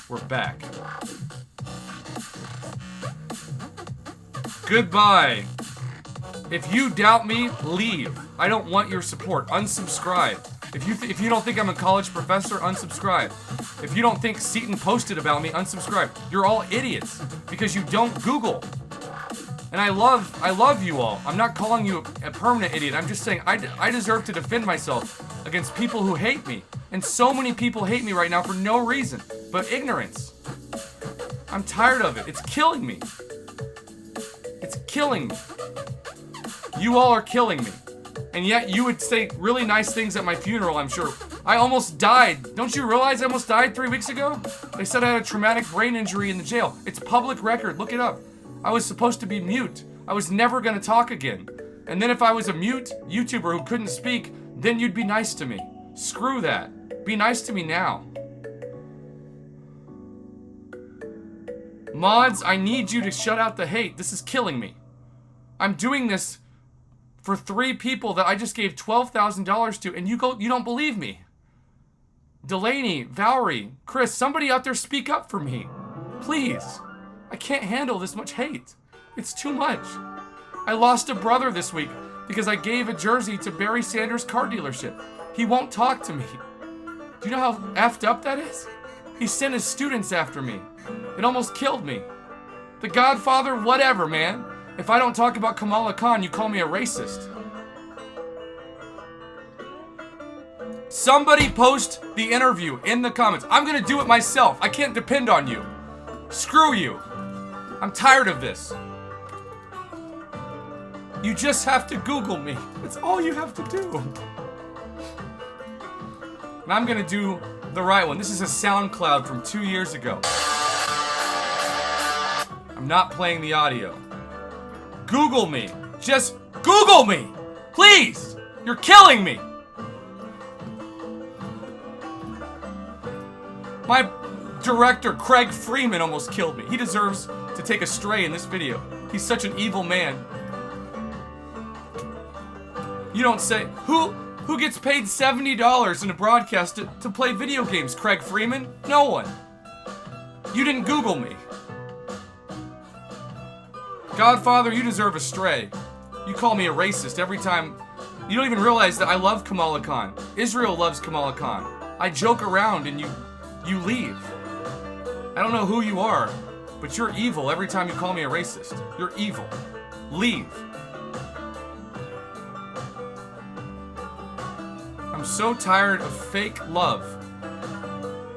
We're back. Goodbye. If you doubt me, leave. I don't want your support. Unsubscribe. If you don't think I'm a college professor, unsubscribe. If you don't think SEATIN posted about me, unsubscribe. You're all idiots because you don't Google. And I love you all. I'm not calling you a permanent idiot. I'm just saying I deserve to defend myself against people who hate me. And so many people hate me right now for no reason but ignorance. I'm tired of it. It's killing me. It's killing me. You all are killing me. And yet you would say really nice things at my funeral, I'm sure. I almost died. Don't you realize I almost died 3 weeks ago? They said I had a traumatic brain injury in the jail. It's public record. Look it up. I was supposed to be mute. I was never going to talk again. And then if I was a mute YouTuber who couldn't speak, then you'd be nice to me. Screw that. Be nice to me now. Mods, I need you to shut out the hate. This is killing me. I'm doing this for 3 people that I just gave $12,000 to, and you don't believe me. Delaney, Valerie, Chris, somebody out there speak up for me. Please. I can't handle this much hate. It's too much. I lost a brother this week because I gave a jersey to Barry Sanders' car dealership. He won't talk to me. Do you know how effed up that is? He sent his students after me. It almost killed me. The Godfather, whatever, man. If I don't talk about Kamala Khan, you call me a racist. Somebody post the interview in the comments. I'm gonna do it myself. I can't depend on you. Screw you. I'm tired of this. You just have to Google me. That's all you have to do. And I'm gonna do the right one. This is a SoundCloud from 2 years ago. I'm not playing the audio. Google me. Just Google me. Please. You're killing me. My director, Craig Freeman, almost killed me. He deserves to take a stray in this video. He's such an evil man. You don't say, who gets paid $70 in a broadcast to play video games, Craig Freeman? No one. You didn't Google me. Godfather, you deserve a stray. You call me a racist every time. You don't even realize that I love Kamala Khan. Israel loves Kamala Khan. I joke around and you leave. I don't know who you are, but you're evil every time you call me a racist. You're evil. Leave. I'm so tired of fake love.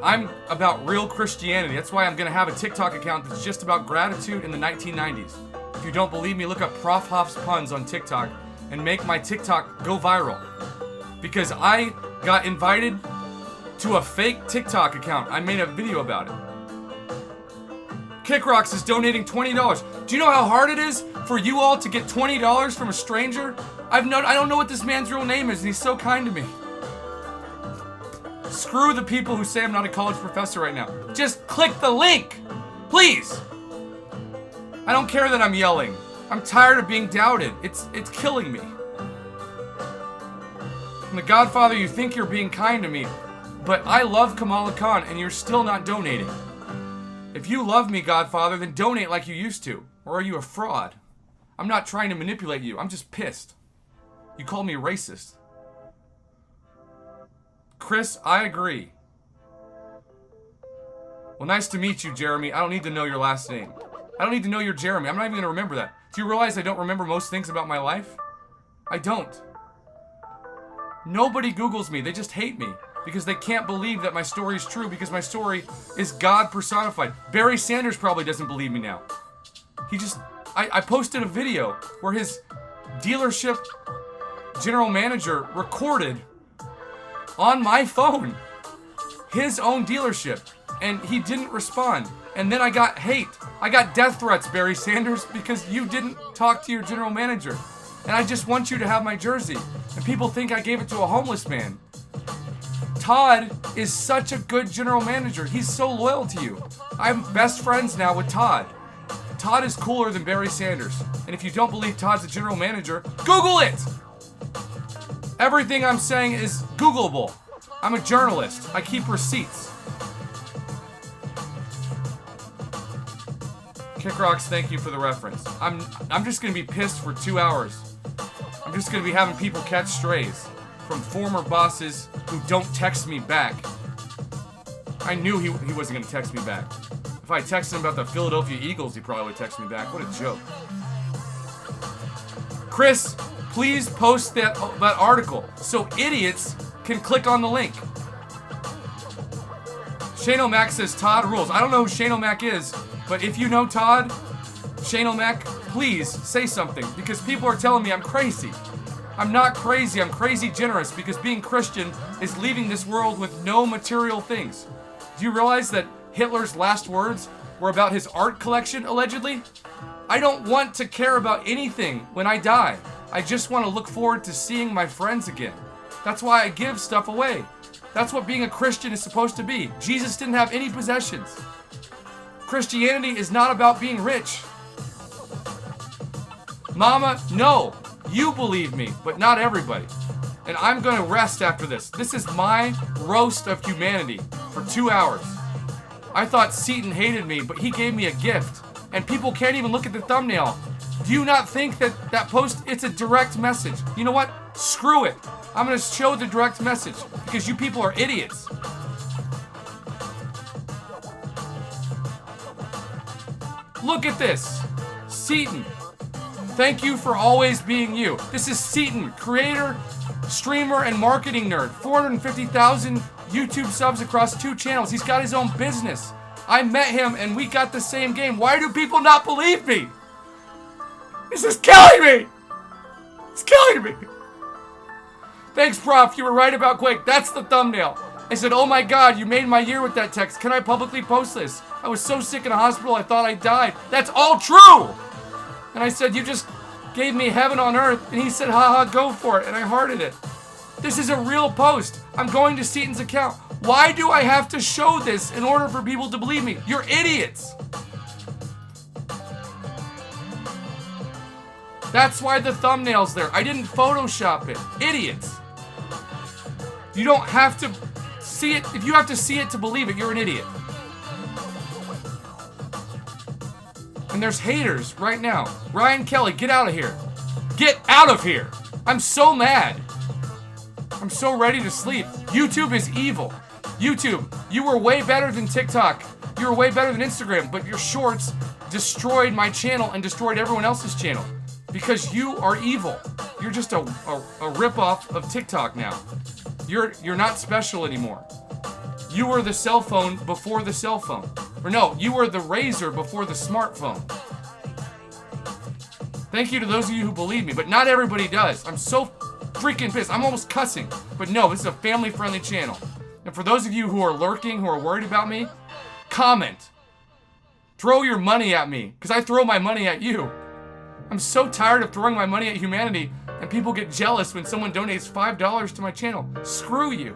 I'm about real Christianity. That's why I'm gonna have a TikTok account that's just about gratitude in the 1990s. If you don't believe me, look up Prof Hoff's puns on TikTok and make my TikTok go viral. Because I got invited to a fake TikTok account. I made a video about it. Kickrocks is donating $20. Do you know how hard it is for you all to get $20 from a stranger? I don't know what this man's real name is, and he's so kind to me. Screw the people who say I'm not a college professor right now. Just click the link, please. I don't care that I'm yelling. I'm tired of being doubted. It's killing me. And the Godfather, you think you're being kind to me, but I love Kamala Khan, and you're still not donating. If you love me, Godfather, then donate like you used to. Or are you a fraud? I'm not trying to manipulate you. I'm just pissed. You call me racist. Chris, I agree. Well, nice to meet you, Jeremy. I don't need to know your last name. I don't need to know you're Jeremy. I'm not even going to remember that. Do you realize I don't remember most things about my life? I don't. Nobody Googles me. They just hate me. Because they can't believe that my story is true, because my story is God personified. Barry Sanders probably doesn't believe me now. I posted a video where his dealership general manager recorded on my phone his own dealership, and he didn't respond. And then I got hate. I got death threats, Barry Sanders, because you didn't talk to your general manager. And I just want you to have my jersey. And people think I gave it to a homeless man. Todd is such a good general manager. He's so loyal to you. I'm best friends now with Todd. Todd is cooler than Barry Sanders. And if you don't believe Todd's a general manager, Google it! Everything I'm saying is Googleable. I'm a journalist. I keep receipts. Kickrocks, thank you for the reference. I'm just gonna be pissed for 2 hours. I'm just gonna be having people catch strays from former bosses who don't text me back. I knew he wasn't gonna text me back. If I texted him about the Philadelphia Eagles, he probably would text me back. What a joke. Chris, please post that article so idiots can click on the link. Shane O'Mac says Todd rules. I don't know who Shane O'Mac is, but if you know Todd, Shane O'Mac, please say something, because people are telling me I'm crazy. I'm not crazy, I'm crazy generous, because being Christian is leaving this world with no material things. Do you realize that Hitler's last words were about his art collection, allegedly? I don't want to care about anything when I die. I just want to look forward to seeing my friends again. That's why I give stuff away. That's what being a Christian is supposed to be. Jesus didn't have any possessions. Christianity is not about being rich. Mama, no. You believe me, but not everybody. And I'm gonna rest after this. This is my roast of humanity for 2 hours. I thought SEATIN hated me, but he gave me a gift. And people can't even look at the thumbnail. Do you not think that post, it's a direct message? You know what? Screw it. I'm gonna show the direct message, because you people are idiots. Look at this. SEATIN. Thank you for always being you. This is SEATIN, creator, streamer, and marketing nerd. 450,000 YouTube subs across 2 channels. He's got his own business. I met him and we got the same game. Why do people not believe me? This is killing me. It's killing me. Thanks, Prof. You were right about Quake. That's the thumbnail. I said, oh my God, you made my year with that text. Can I publicly post this? I was so sick in a hospital, I thought I died. That's all true. And I said, you just gave me heaven on earth. And he said, haha, go for it. And I hearted it. This is a real post. I'm going to SEATIN's account. Why do I have to show this in order for people to believe me? You're idiots. That's why the thumbnail's there. I didn't Photoshop it. Idiots. You don't have to see it. If you have to see it to believe it, you're an idiot. And there's haters right now. Ryan Kelly, get out of here. Get out of here. I'm so mad. I'm so ready to sleep. YouTube is evil. YouTube, you were way better than TikTok. You were way better than Instagram, but your shorts destroyed my channel and destroyed everyone else's channel. Because you are evil. You're just a ripoff of TikTok now. You're not special anymore. You were the cell phone before the cell phone. Or no, you were the razor before the smartphone. Thank you to those of you who believe me, but not everybody does. I'm so freaking pissed. I'm almost cussing. But no, this is a family-friendly channel. And for those of you who are lurking, who are worried about me, comment. Throw your money at me, because I throw my money at you. I'm so tired of throwing my money at humanity, and people get jealous when someone donates $5 to my channel. Screw you.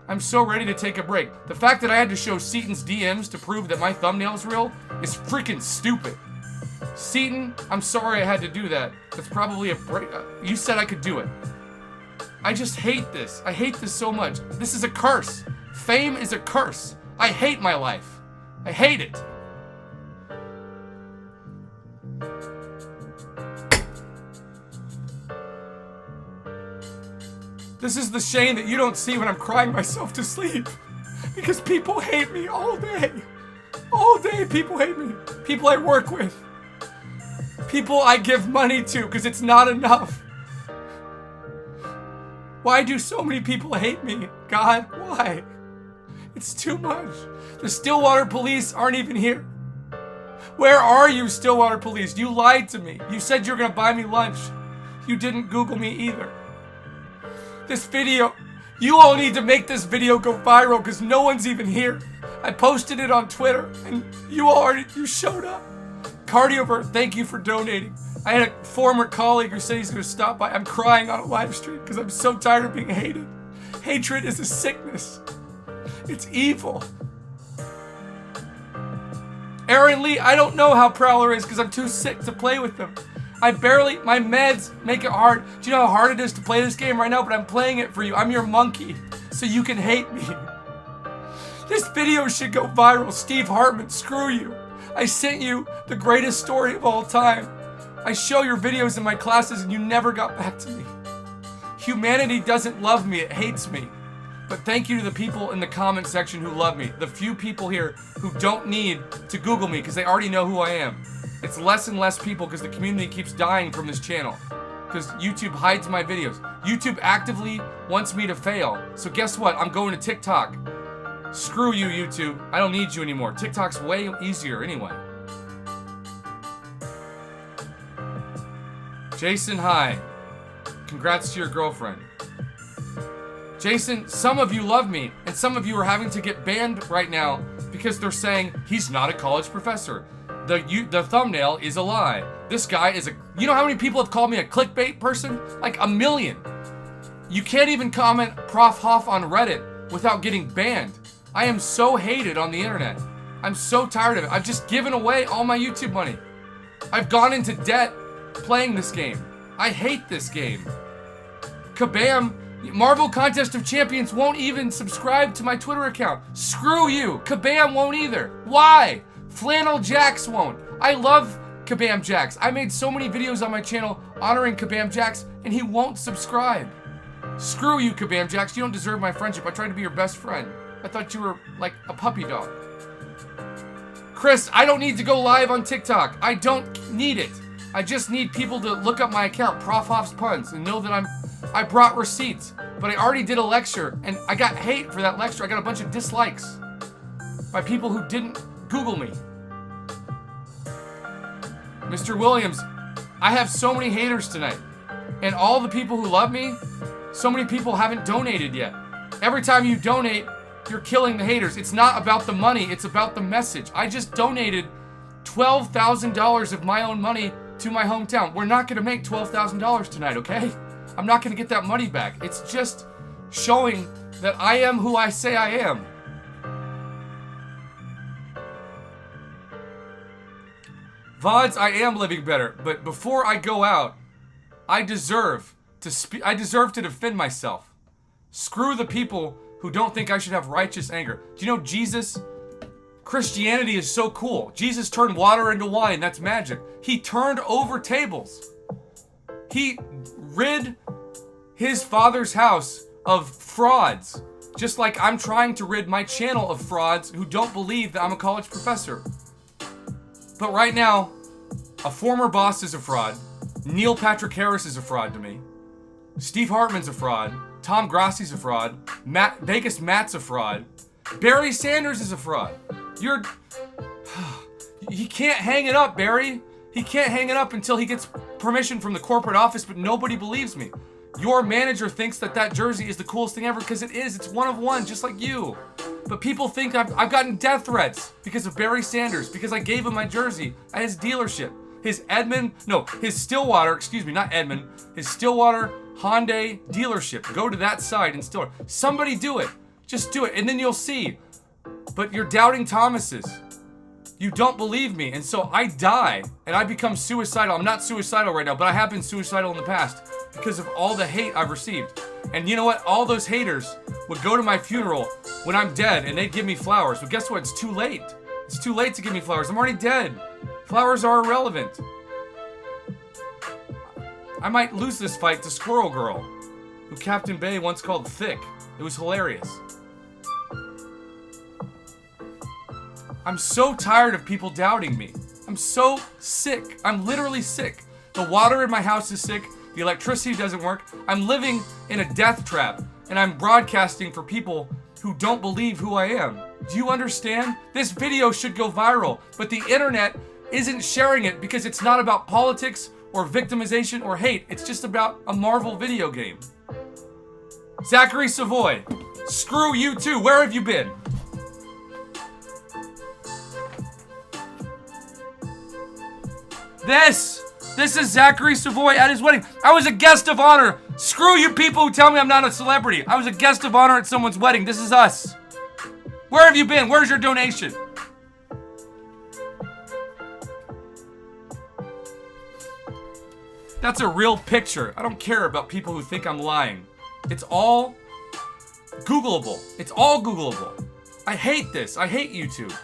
I'm so ready to take a break. The fact that I had to show SEATIN's DMs to prove that my thumbnail is real is freaking stupid. SEATIN, I'm sorry I had to do that. That's probably a break. You said I could do it. I just hate this. I hate this so much. This is a curse. Fame is a curse. I hate my life. I hate it. This is the shame that you don't see when I'm crying myself to sleep. Because people hate me all day. All day people hate me. People I work with. People I give money to because it's not enough. Why do so many people hate me? God, why? It's too much. The Stillwater police aren't even here. Where are you, Stillwater police? You lied to me. You said you were going to buy me lunch. You didn't Google me either. This video, you all need to make this video go viral because no one's even here. I posted it on Twitter and you showed up. Cardiovert, thank you for donating. I had a former colleague who said he's going to stop by. I'm crying on a live stream because I'm so tired of being hated. Hatred is a sickness. It's evil. Aaron Lee, I don't know how Prowler is because I'm too sick to play with him. My meds make it hard. Do you know how hard it is to play this game right now? But I'm playing it for you. I'm your monkey, so you can hate me. This video should go viral. Steve Hartman, screw you. I sent you the greatest story of all time. I show your videos in my classes and you never got back to me. Humanity doesn't love me, it hates me. But thank you to the people in the comment section who love me. The few people here who don't need to Google me because they already know who I am. It's less and less people because the community keeps dying from this channel. Because YouTube hides my videos. YouTube actively wants me to fail. So guess what? I'm going to TikTok. Screw you, YouTube. I don't need you anymore. TikTok's way easier anyway. Jason, hi. Congrats to your girlfriend. Jason, some of you love me, and some of you are having to get banned right now because they're saying he's not a college professor. The thumbnail is a lie. This guy is a... You know how many people have called me a clickbait person? Like 1 million. You can't even comment Prof Hoff on Reddit without getting banned. I am so hated on the internet. I'm so tired of it. I've just given away all my YouTube money. I've gone into debt playing this game. I hate this game. Kabam, Marvel Contest of Champions won't even subscribe to my Twitter account. Screw you. Kabam won't either. Why? Flannel Jax won't. I love Kabam Jax. I made so many videos on my channel honoring Kabam Jax, and he won't subscribe. Screw you, Kabam Jax. You don't deserve my friendship. I tried to be your best friend. I thought you were like a puppy dog. Chris, I don't need to go live on TikTok. I don't need it. I just need people to look up my account, Prof. Hoff's Puns, and know that I brought receipts. But I already did a lecture, and I got hate for that lecture. I got a bunch of dislikes by people who didn't Google me. Mr. Williams, I have so many haters tonight. And all the people who love me, so many people haven't donated yet. Every time you donate, you're killing the haters. It's not about the money, it's about the message. I just donated $12,000 of my own money to my hometown. We're not gonna make $12,000 tonight, okay? I'm not gonna get that money back. It's just showing that I am who I say I am. VODs, I am living better, but before I go out, I deserve to defend myself. Screw the people who don't think I should have righteous anger. Do you know Christianity is so cool. Jesus turned water into wine. That's magic. He turned over tables. He rid his father's house of frauds, just like I'm trying to rid my channel of frauds who don't believe that I'm a college professor. But right now, a former boss is a fraud. Neil Patrick Harris is a fraud to me. Steve Hartman's a fraud. Tom Grassi's a fraud. Vegas Matt's a fraud. Barry Sanders is a fraud. He can't hang it up, Barry. He can't hang it up until he gets permission from the corporate office, but nobody believes me. Your manager thinks that jersey is the coolest thing ever because it is. It's one of one, just like you. But people think I've gotten death threats because of Barry Sanders, because I gave him my jersey at his dealership. His Stillwater Hyundai dealership. Go to that side in Stillwater. Somebody do it. Just do it, and then you'll see. But you're doubting Thomases. You don't believe me, and so I die, and I become suicidal. I'm not suicidal right now, but I have been suicidal in the past because of all the hate I've received. And you know what? All those haters would go to my funeral when I'm dead, and they'd give me flowers. But guess what? It's too late. It's too late to give me flowers. I'm already dead. Flowers are irrelevant. I might lose this fight to Squirrel Girl, who Captain Bay once called thick. It was hilarious. I'm so tired of people doubting me. I'm so sick. I'm literally sick. The water in my house is sick. The electricity doesn't work. I'm living in a death trap, and I'm broadcasting for people who don't believe who I am. Do you understand? This video should go viral, but the internet isn't sharing it because it's not about politics or victimization or hate. It's just about a Marvel video game. Zachary Savoy, screw you too. Where have you been? This is Zachary Savoy at his wedding. I was a guest of honor. Screw you people who tell me I'm not a celebrity. I was a guest of honor at someone's wedding. This is us. Where have you been? Where's your donation? That's a real picture. I don't care about people who think I'm lying. It's all Googleable. It's all Googleable. I hate this. I hate YouTube.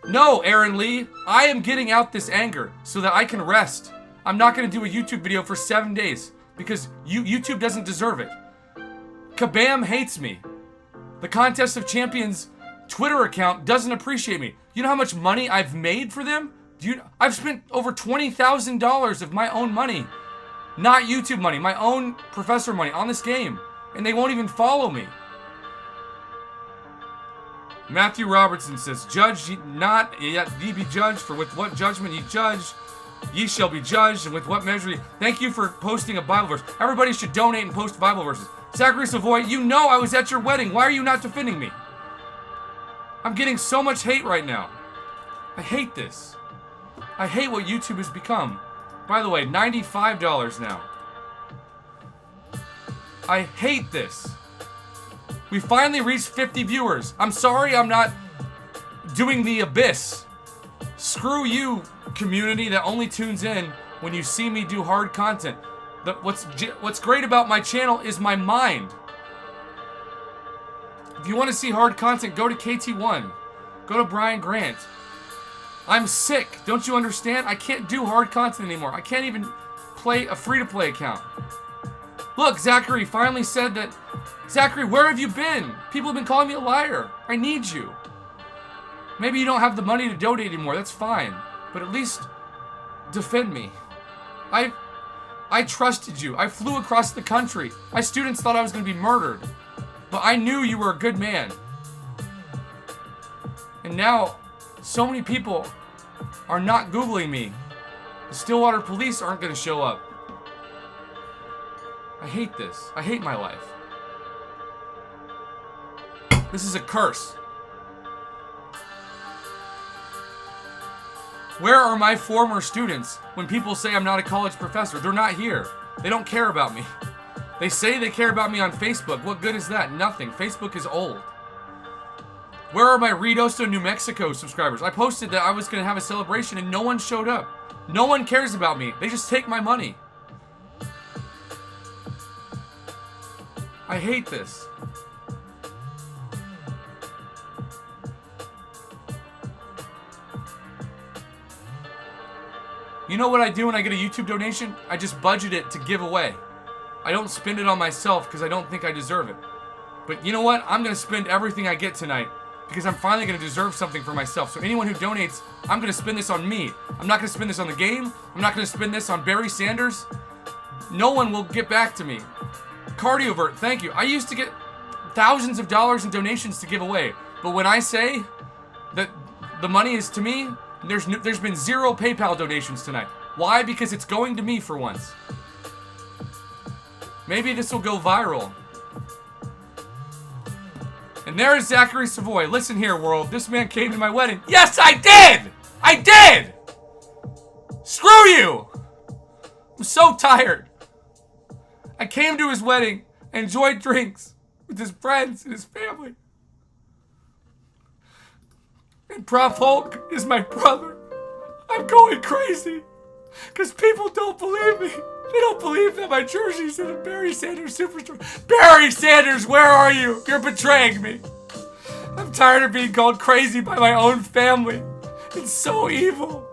No, Aaron Lee, I am getting out this anger so that I can rest. I'm not going to do a YouTube video for 7 days because YouTube doesn't deserve it. Kabam hates me. The Contest of Champions Twitter account doesn't appreciate me. You know how much money I've made for them? I've spent over $20,000 of my own money, not YouTube money, my own professor money on this game, and they won't even follow me. Matthew Robertson says, "Judge ye not, yet ye be judged, for with what judgment ye judge, ye shall be judged, and with what measure ye..." Thank you for posting a Bible verse. Everybody should donate and post Bible verses. Zachary Savoy, you know I was at your wedding. Why are you not defending me? I'm getting so much hate right now. I hate this. I hate what YouTube has become. By the way, $95 now. I hate this. We finally reached 50 viewers. I'm sorry I'm not doing the abyss. Screw you, community that only tunes in when you see me do hard content. What's great about my channel is my mind. If you want to see hard content, go to KT1. Go to Brian Grant. I'm sick. Don't you understand? I can't do hard content anymore. I can't even play a free-to-play account. Look, Zachary finally said that. Zachary, where have you been? People have been calling me a liar. I need you. Maybe you don't have the money to donate anymore. That's fine. but at least defend me. I trusted you. I flew across the country. My students thought I was going to be murdered, but I knew you were a good man. And now, so many people are not Googling me. The Stillwater police aren't going to show up. I hate this. I hate my life. This is a curse. Where are my former students when people say I'm not a college professor? They're not here. They don't care about me. They say they care about me on Facebook. What good is that? Nothing. Facebook is old. Where are my Recollections, New Mexico subscribers? I posted that I was going to have a celebration and no one showed up. No one cares about me. They just take my money. I hate this. You know what I do when I get a YouTube donation? I just budget it to give away. I don't spend it on myself because I don't think I deserve it. But you know what? I'm going to spend everything I get tonight because I'm finally going to deserve something for myself. So anyone who donates, I'm going to spend this on me. I'm not going to spend this on the game. I'm not going to spend this on Barry Sanders. No one will get back to me. Cardiovert, thank you. I used to get thousands of dollars in donations to give away. But when I say that the money is to me, there's been 0 PayPal donations tonight. Why? Because it's going to me for once. Maybe this will go viral. And there's Zachary Savoy. Listen here, world. This man came to my wedding. Yes, I did! I did! Screw you! I'm so tired. I came to his wedding, enjoyed drinks with his friends and his family. And Prof Hulk is my brother. I'm going crazy because people don't believe me. They don't believe that my jersey's in a Barry Sanders superstore. Barry Sanders, where are you? You're betraying me. I'm tired of being called crazy by my own family. It's so evil.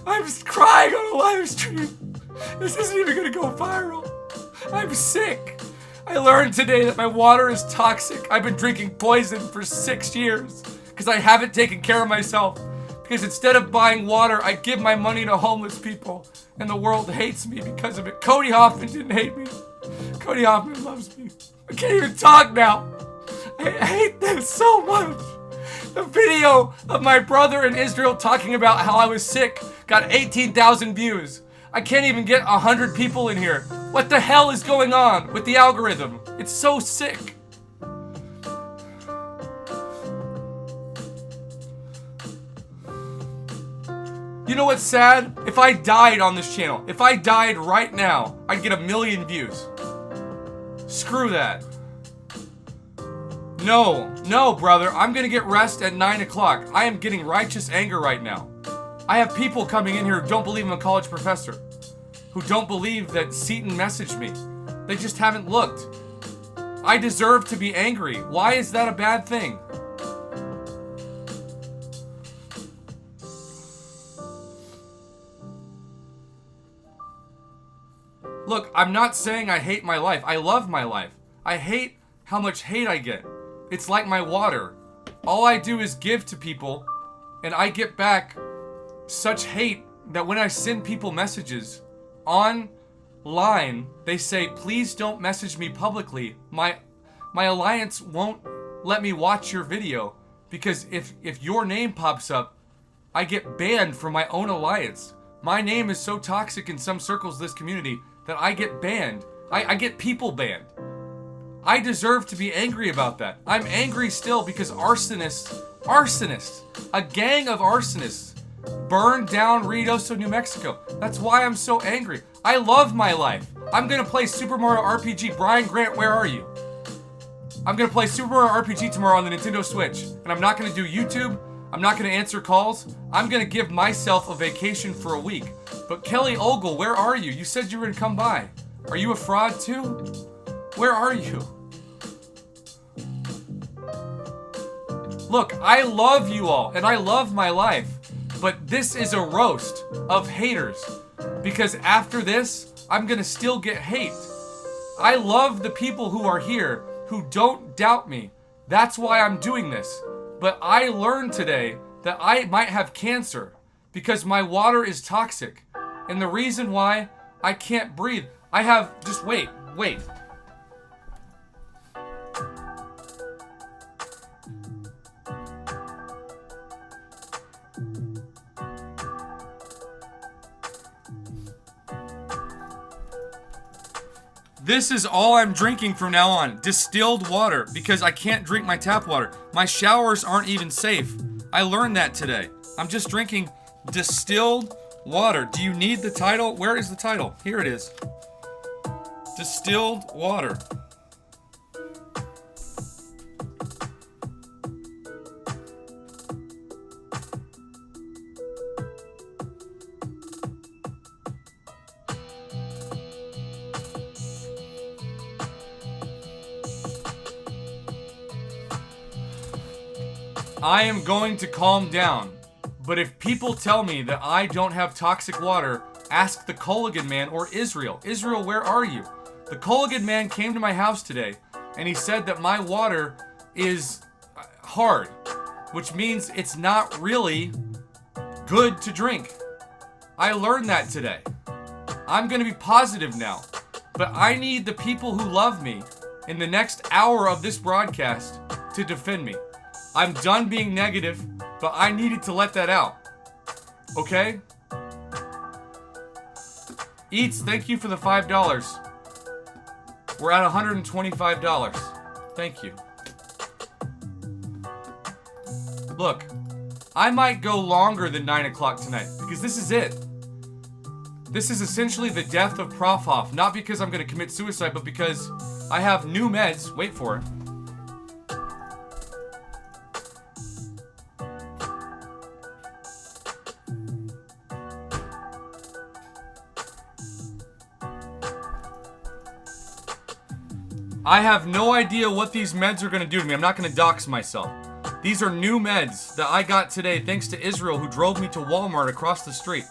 I'm crying on a live stream. This isn't even going to go viral. I'm sick. I learned today that my water is toxic. I've been drinking poison for 6 years because I haven't taken care of myself. Because instead of buying water, I give my money to homeless people. And the world hates me because of it. Cody Hoffman didn't hate me. Cody Hoffman loves me. I can't even talk now. I hate this so much. The video of my brother in Israel talking about how I was sick got 18,000 views. I can't even get 100 people in here. What the hell is going on with the algorithm? It's so sick. You know what's sad? If I died on this channel, if I died right now, I'd get 1 million views. Screw that. No, brother. I'm gonna get rest at 9 o'clock. I am getting righteous anger right now. I have people coming in here who don't believe I'm a college professor, who don't believe that SEATIN messaged me. They just haven't looked. I deserve to be angry. Why is that a bad thing? Look, I'm not saying I hate my life. I love my life. I hate how much hate I get. It's like my water. All I do is give to people, and I get back such hate that when I send people messages online, they say, please don't message me publicly. My alliance won't let me watch your video because if your name pops up, I get banned from my own alliance. My name is so toxic in some circles of this community that I get banned. I get people banned. I deserve to be angry about that. I'm angry still because arsonists, a gang of arsonists burned down Recollections, New Mexico. That's why I'm so angry. I love my life. I'm gonna play Super Mario RPG. Brian Grant, where are you? I'm gonna play Super Mario RPG tomorrow on the Nintendo Switch. And I'm not gonna do YouTube. I'm not gonna answer calls. I'm gonna give myself a vacation for a week. But Kelly Ogle, where are you? You said you were gonna come by. Are you a fraud too? Where are you? Look, I love you all, and I love my life. But this is a roast of haters. Because after this, I'm gonna still get hate. I love the people who are here, who don't doubt me. That's why I'm doing this. But I learned today that I might have cancer because my water is toxic. And the reason why I can't breathe, I have, just wait. This is all I'm drinking from now on. Distilled water, because I can't drink my tap water. My showers aren't even safe. I learned that today. I'm just drinking distilled water. Do you need the title? Where is the title? Here it is. Distilled water. I am going to calm down, but if people tell me that I don't have toxic water, ask the Culligan man or Israel. Israel, where are you? The Culligan man came to my house today, and he said that my water is hard, which means it's not really good to drink. I learned that today. I'm going to be positive now, but I need the people who love me in the next hour of this broadcast to defend me. I'm done being negative, but I needed to let that out. Okay? Eats, thank you for the $5. We're at $125. Thank you. Look, I might go longer than 9 o'clock tonight, because this is it. This is essentially the death of Prof. Hoff, not because I'm going to commit suicide, but because I have new meds. Wait for it. I have no idea what these meds are going to do to me. I'm not going to dox myself. These are new meds that I got today thanks to Israel, who drove me to Walmart across the street.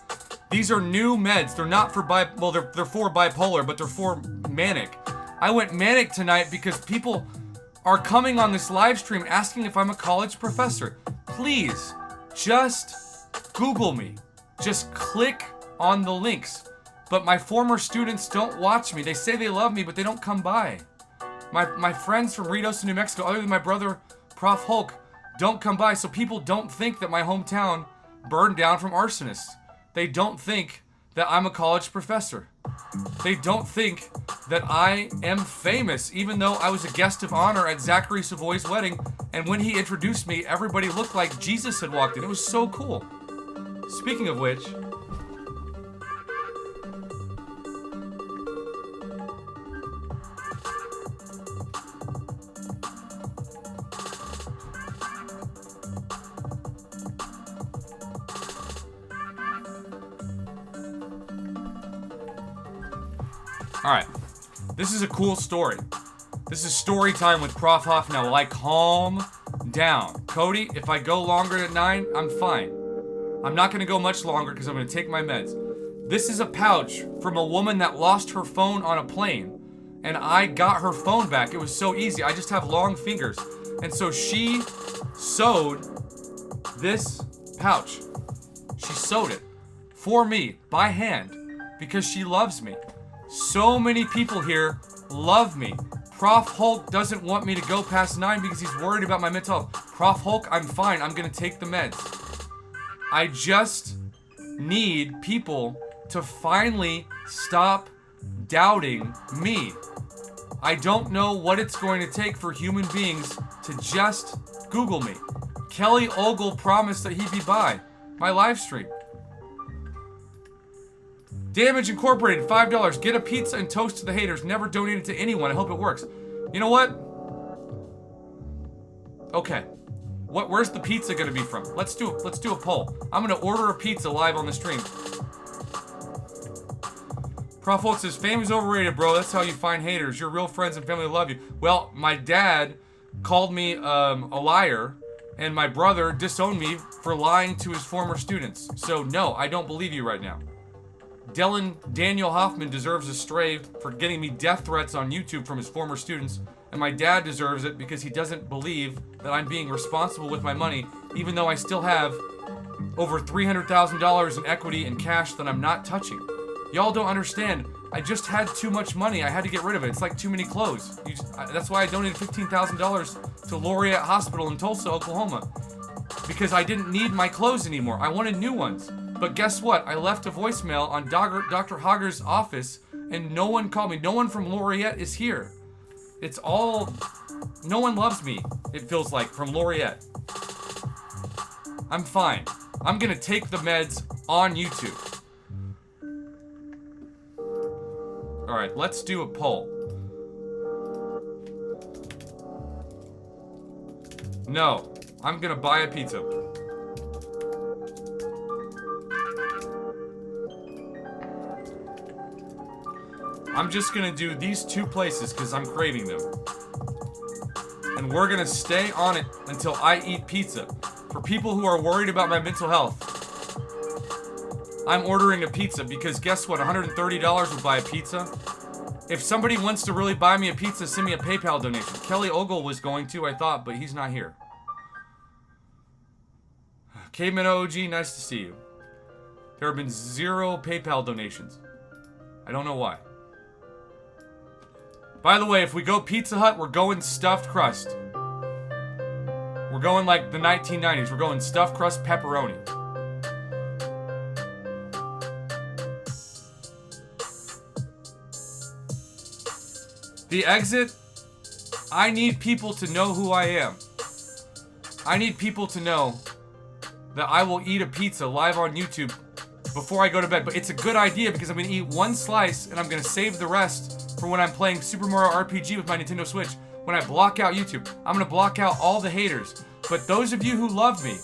These are new meds. They're not for they're for bipolar, but they're for manic. I went manic tonight because people are coming on this live stream asking if I'm a college professor. Please, just Google me. Just click on the links. But my former students don't watch me. They say they love me, but they don't come by. My friends from Ritos, New Mexico, other than my brother, Prof. Hulk, don't come by, so people don't think that my hometown burned down from arsonists. They don't think that I'm a college professor. They don't think that I am famous, even though I was a guest of honor at Zachary Savoy's wedding, and when he introduced me, everybody looked like Jesus had walked in. It was so cool. Speaking of which... Alright, this is a cool story. This is story time with Prof. Hoff now. Will I calm down? Cody, if I go longer than 9, I'm fine. I'm not going to go much longer because I'm going to take my meds. This is a pouch from a woman that lost her phone on a plane. And I got her phone back. It was so easy. I just have long fingers. And so she sewed this pouch. She sewed it for me by hand because she loves me. So many people here love me. Prof. Hulk doesn't want me to go past 9 because he's worried about my mental health. Prof. Hulk, I'm fine. I'm going to take the meds. I just need people to finally stop doubting me. I don't know what it's going to take for human beings to just Google me. Kelly Ogle promised that he'd be by my live stream. Damage Incorporated, $5. Get a pizza and toast to the haters. Never donate it to anyone. I hope it works. You know what? Okay. Where's the pizza gonna be from? Let's do a poll. I'm gonna order a pizza live on the stream. Prof. Hulk says, fame is overrated, bro. That's how you find haters. Your real friends and family love you. Well, my dad called me a liar, and my brother disowned me for lying to his former students. So no, I don't believe you right now. Daniel Hoffman deserves a stray for getting me death threats on YouTube from his former students, and my dad deserves it because he doesn't believe that I'm being responsible with my money, even though I still have over $300,000 in equity and cash that I'm not touching. Y'all don't understand. I just had too much money. I had to get rid of it. It's like too many clothes. That's why I donated $15,000 to Laureate Hospital in Tulsa, Oklahoma. Because I didn't need my clothes anymore. I wanted new ones. But guess what? I left a voicemail on Dr. Hager's office and no one called me. No one from Laureate is here. It's all... No one loves me, it feels like, from Laureate. I'm fine. I'm gonna take the meds on YouTube. Alright, let's do a poll. No, I'm gonna buy a pizza. I'm just gonna do these two places because I'm craving them. And we're gonna stay on it until I eat pizza. For people who are worried about my mental health, I'm ordering a pizza because guess what? $130 will buy a pizza. If somebody wants to really buy me a pizza, send me a PayPal donation. Kelly Ogle was going to, I thought, but he's not here. Caveman OG, nice to see you. There have been 0 PayPal donations. I don't know why. By the way, if we go Pizza Hut, we're going stuffed crust. We're going like the 1990s. We're going stuffed crust pepperoni. The exit, I need people to know who I am. I need people to know that I will eat a pizza live on YouTube before I go to bed. But it's a good idea because I'm going to eat one slice and I'm going to save the rest for when I'm playing Super Mario RPG with my Nintendo Switch. When I block out YouTube, I'm going to block out all the haters. But those of you who love me,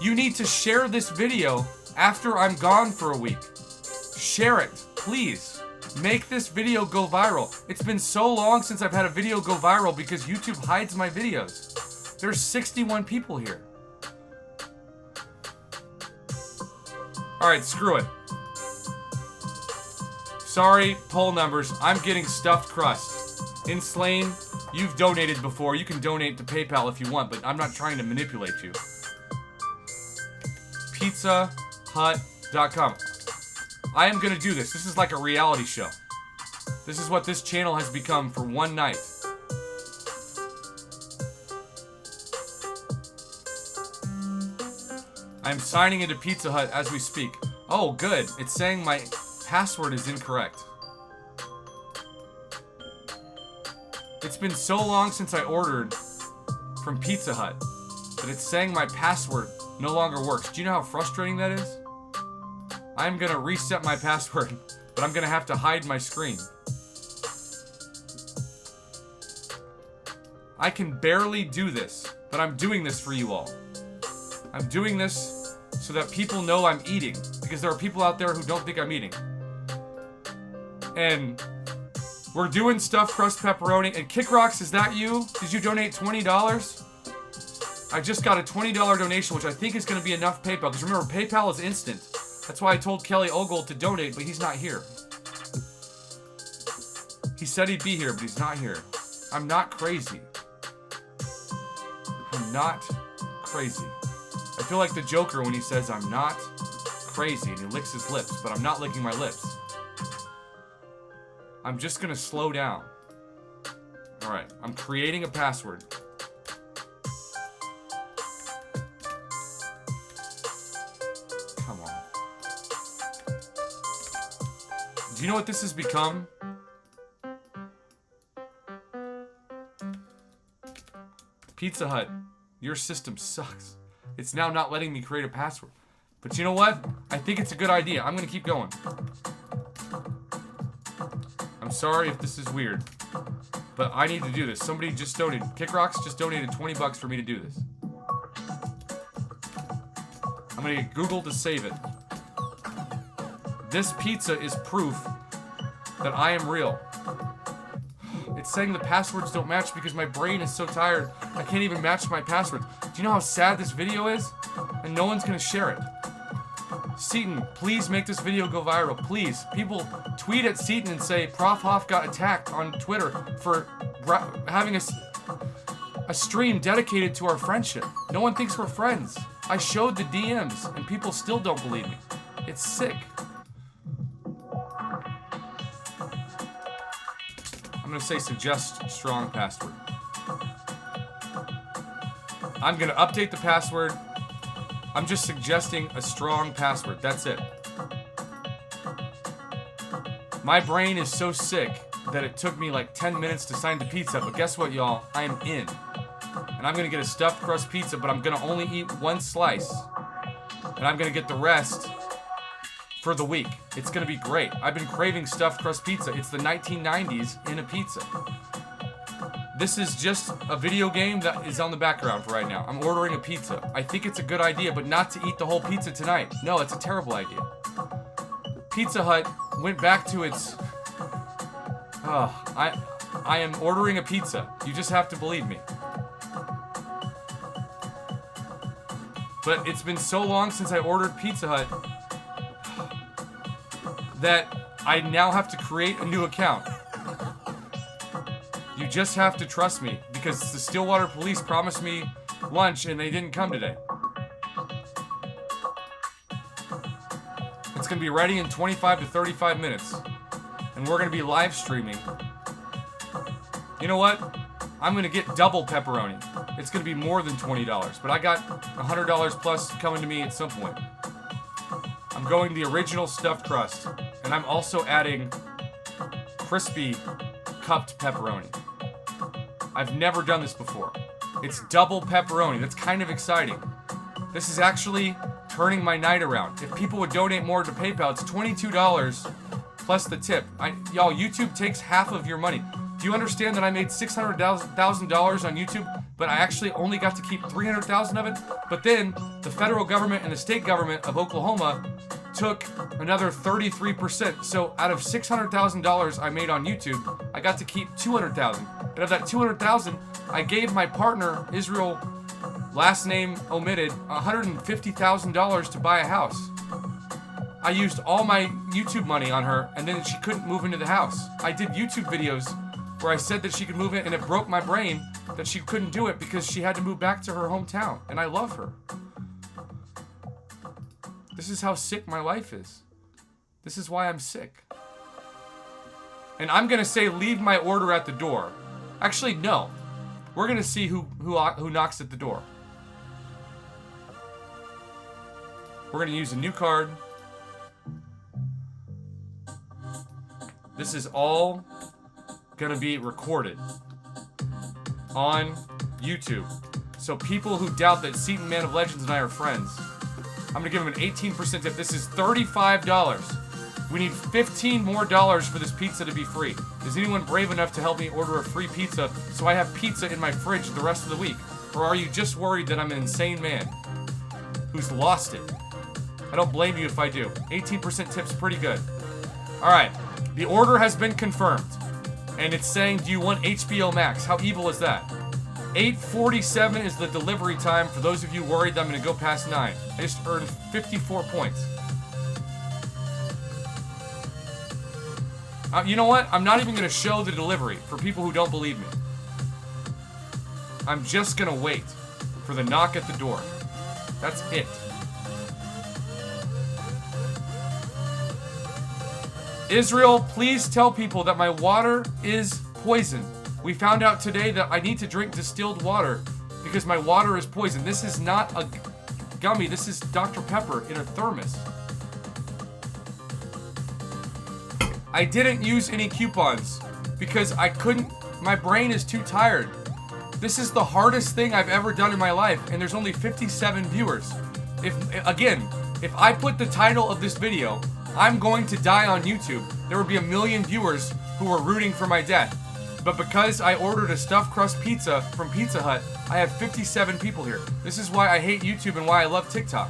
you need to share this video after I'm gone for a week. Share it, please. Make this video go viral. It's been so long since I've had a video go viral because YouTube hides my videos. There's 61 people here. Alright, screw it. Sorry, poll numbers. I'm getting stuffed crust. Inslane, you've donated before. You can donate to PayPal if you want, but I'm not trying to manipulate you. PizzaHut.com. I am gonna do this. This is like a reality show. This is what this channel has become for one night. I'm signing into Pizza Hut as we speak. Oh, good. It's saying my password is incorrect. It's been so long since I ordered from Pizza Hut that it's saying my password no longer works. Do you know how frustrating that is? I'm gonna reset my password, but I'm gonna have to hide my screen. I can barely do this, but I'm doing this for you all. I'm doing this so that people know I'm eating, because there are people out there who don't think I'm eating. And we're doing stuffed crust pepperoni. And Kick Rocks, is that you? Did you donate $20? I just got a $20 donation, which I think is going to be enough PayPal. Because remember, PayPal is instant. That's why I told Kelly Ogle to donate, but he's not here. He said he'd be here, but he's not here. I'm not crazy. I'm not crazy. I feel like the Joker when he says, I'm not crazy, and he licks his lips, but I'm not licking my lips. I'm just gonna slow down. Alright, I'm creating a password. Come on. Do you know what this has become? Pizza Hut, your system sucks. It's now not letting me create a password. But you know what? I think it's a good idea. I'm gonna keep going. I'm sorry if this is weird, but I need to do this. Somebody just donated. Kick Rocks just donated $20 for me to do this. I'm gonna get Google to save it. This pizza is proof that I am real. It's saying the passwords don't match because my brain is so tired. I can't even match my passwords. Do you know how sad this video is? And no one's gonna share it. SEATIN, please make this video go viral. Please. People tweet at SEATIN and say Prof Hoff got attacked on Twitter for having a stream dedicated to our friendship. No one thinks we're friends. I showed the DMs and people still don't believe me. It's sick. I'm gonna say suggest strong password. I'm gonna update the password. I'm just suggesting a strong password. That's it. My brain is so sick that it took me like 10 minutes to sign the pizza, but guess what, y'all? I am in. And I'm gonna get a stuffed crust pizza, but I'm gonna only eat one slice. And I'm gonna get the rest for the week. It's gonna be great. I've been craving stuffed crust pizza. It's the 1990s in a pizza. This is just a video game that is on the background for right now. I'm ordering a pizza. I think it's a good idea, but not to eat the whole pizza tonight. No, it's a terrible idea. Pizza Hut went back to its... I am ordering a pizza. You just have to believe me. But it's been so long since I ordered Pizza Hut that I now have to create a new account. You just have to trust me because the Stillwater police promised me lunch and they didn't come today. It's going to be ready in 25 to 35 minutes. And we're going to be live streaming. You know what? I'm going to get double pepperoni. It's going to be more than $20, but I got $100 plus coming to me at some point. I'm going the original stuffed crust, and I'm also adding crispy cupped pepperoni. I've never done this before. It's double pepperoni. That's kind of exciting. This is actually turning my night around. If people would donate more to PayPal, it's $22 plus the tip. Y'all, YouTube takes half of your money. Do you understand that I made $600,000 on YouTube, but I actually only got to keep $300,000 of it? But then the federal government and the state government of Oklahoma took another 33%. So out of $600,000 I made on YouTube, I got to keep $200,000. And of that $200,000, I gave my partner, Israel, last name omitted, $150,000 to buy a house. I used all my YouTube money on her, and then she couldn't move into the house. I did YouTube videos where I said that she could move in, and it broke my brain that she couldn't do it because she had to move back to her hometown, and I love her. This is how sick my life is. This is why I'm sick. And I'm gonna say leave my order at the door. Actually, no. We're gonna see who knocks at the door. We're gonna use a new card. This is all gonna be recorded on YouTube. So people who doubt that SEATIN Man of Legends and I are friends, I'm gonna give him an 18% tip. This is $35. We need $15 more for this pizza to be free. Is anyone brave enough to help me order a free pizza so I have pizza in my fridge the rest of the week? Or are you just worried that I'm an insane man who's lost it? I don't blame you if I do. 18% tip's pretty good. Alright, the order has been confirmed. And it's saying, do you want HBO Max? How evil is that? 8:47 is the delivery time for those of you worried that I'm going to go past 9. I just earned 54 points. You know what? I'm not even going to show the delivery for people who don't believe me. I'm just going to wait for the knock at the door. That's it. Israel, please tell people that my water is poison. We found out today that I need to drink distilled water because my water is poison. This is not a gummy. This is Dr. Pepper in a thermos. I didn't use any coupons because I couldn't. My brain is too tired. This is the hardest thing I've ever done in my life, and there's only 57 viewers. If I put the title of this video, I'm going to die on YouTube, there would be 1 million viewers who are rooting for my death. But because I ordered a stuffed crust pizza from Pizza Hut, I have 57 people here. This is why I hate YouTube and why I love TikTok.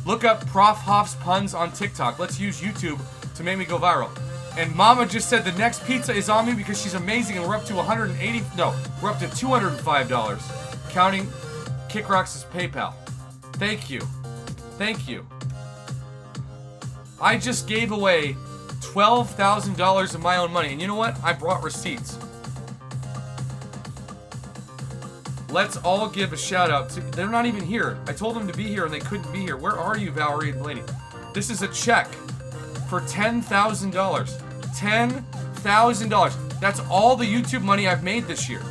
Look up Prof Hoff's puns on TikTok. Let's use YouTube to make me go viral. And Mama just said the next pizza is on me because she's amazing and we're up to we're up to $205, counting Kickrock's PayPal. Thank you. Thank you. I just gave away $12,000 of my own money. And you know what? I brought receipts. let's all give a shout out to, they're not even here. I told them to be here and they couldn't be here. Where are you, Valerie and Delaney? This is a check for $10,000. $10,000. That's all the YouTube money I've made this year.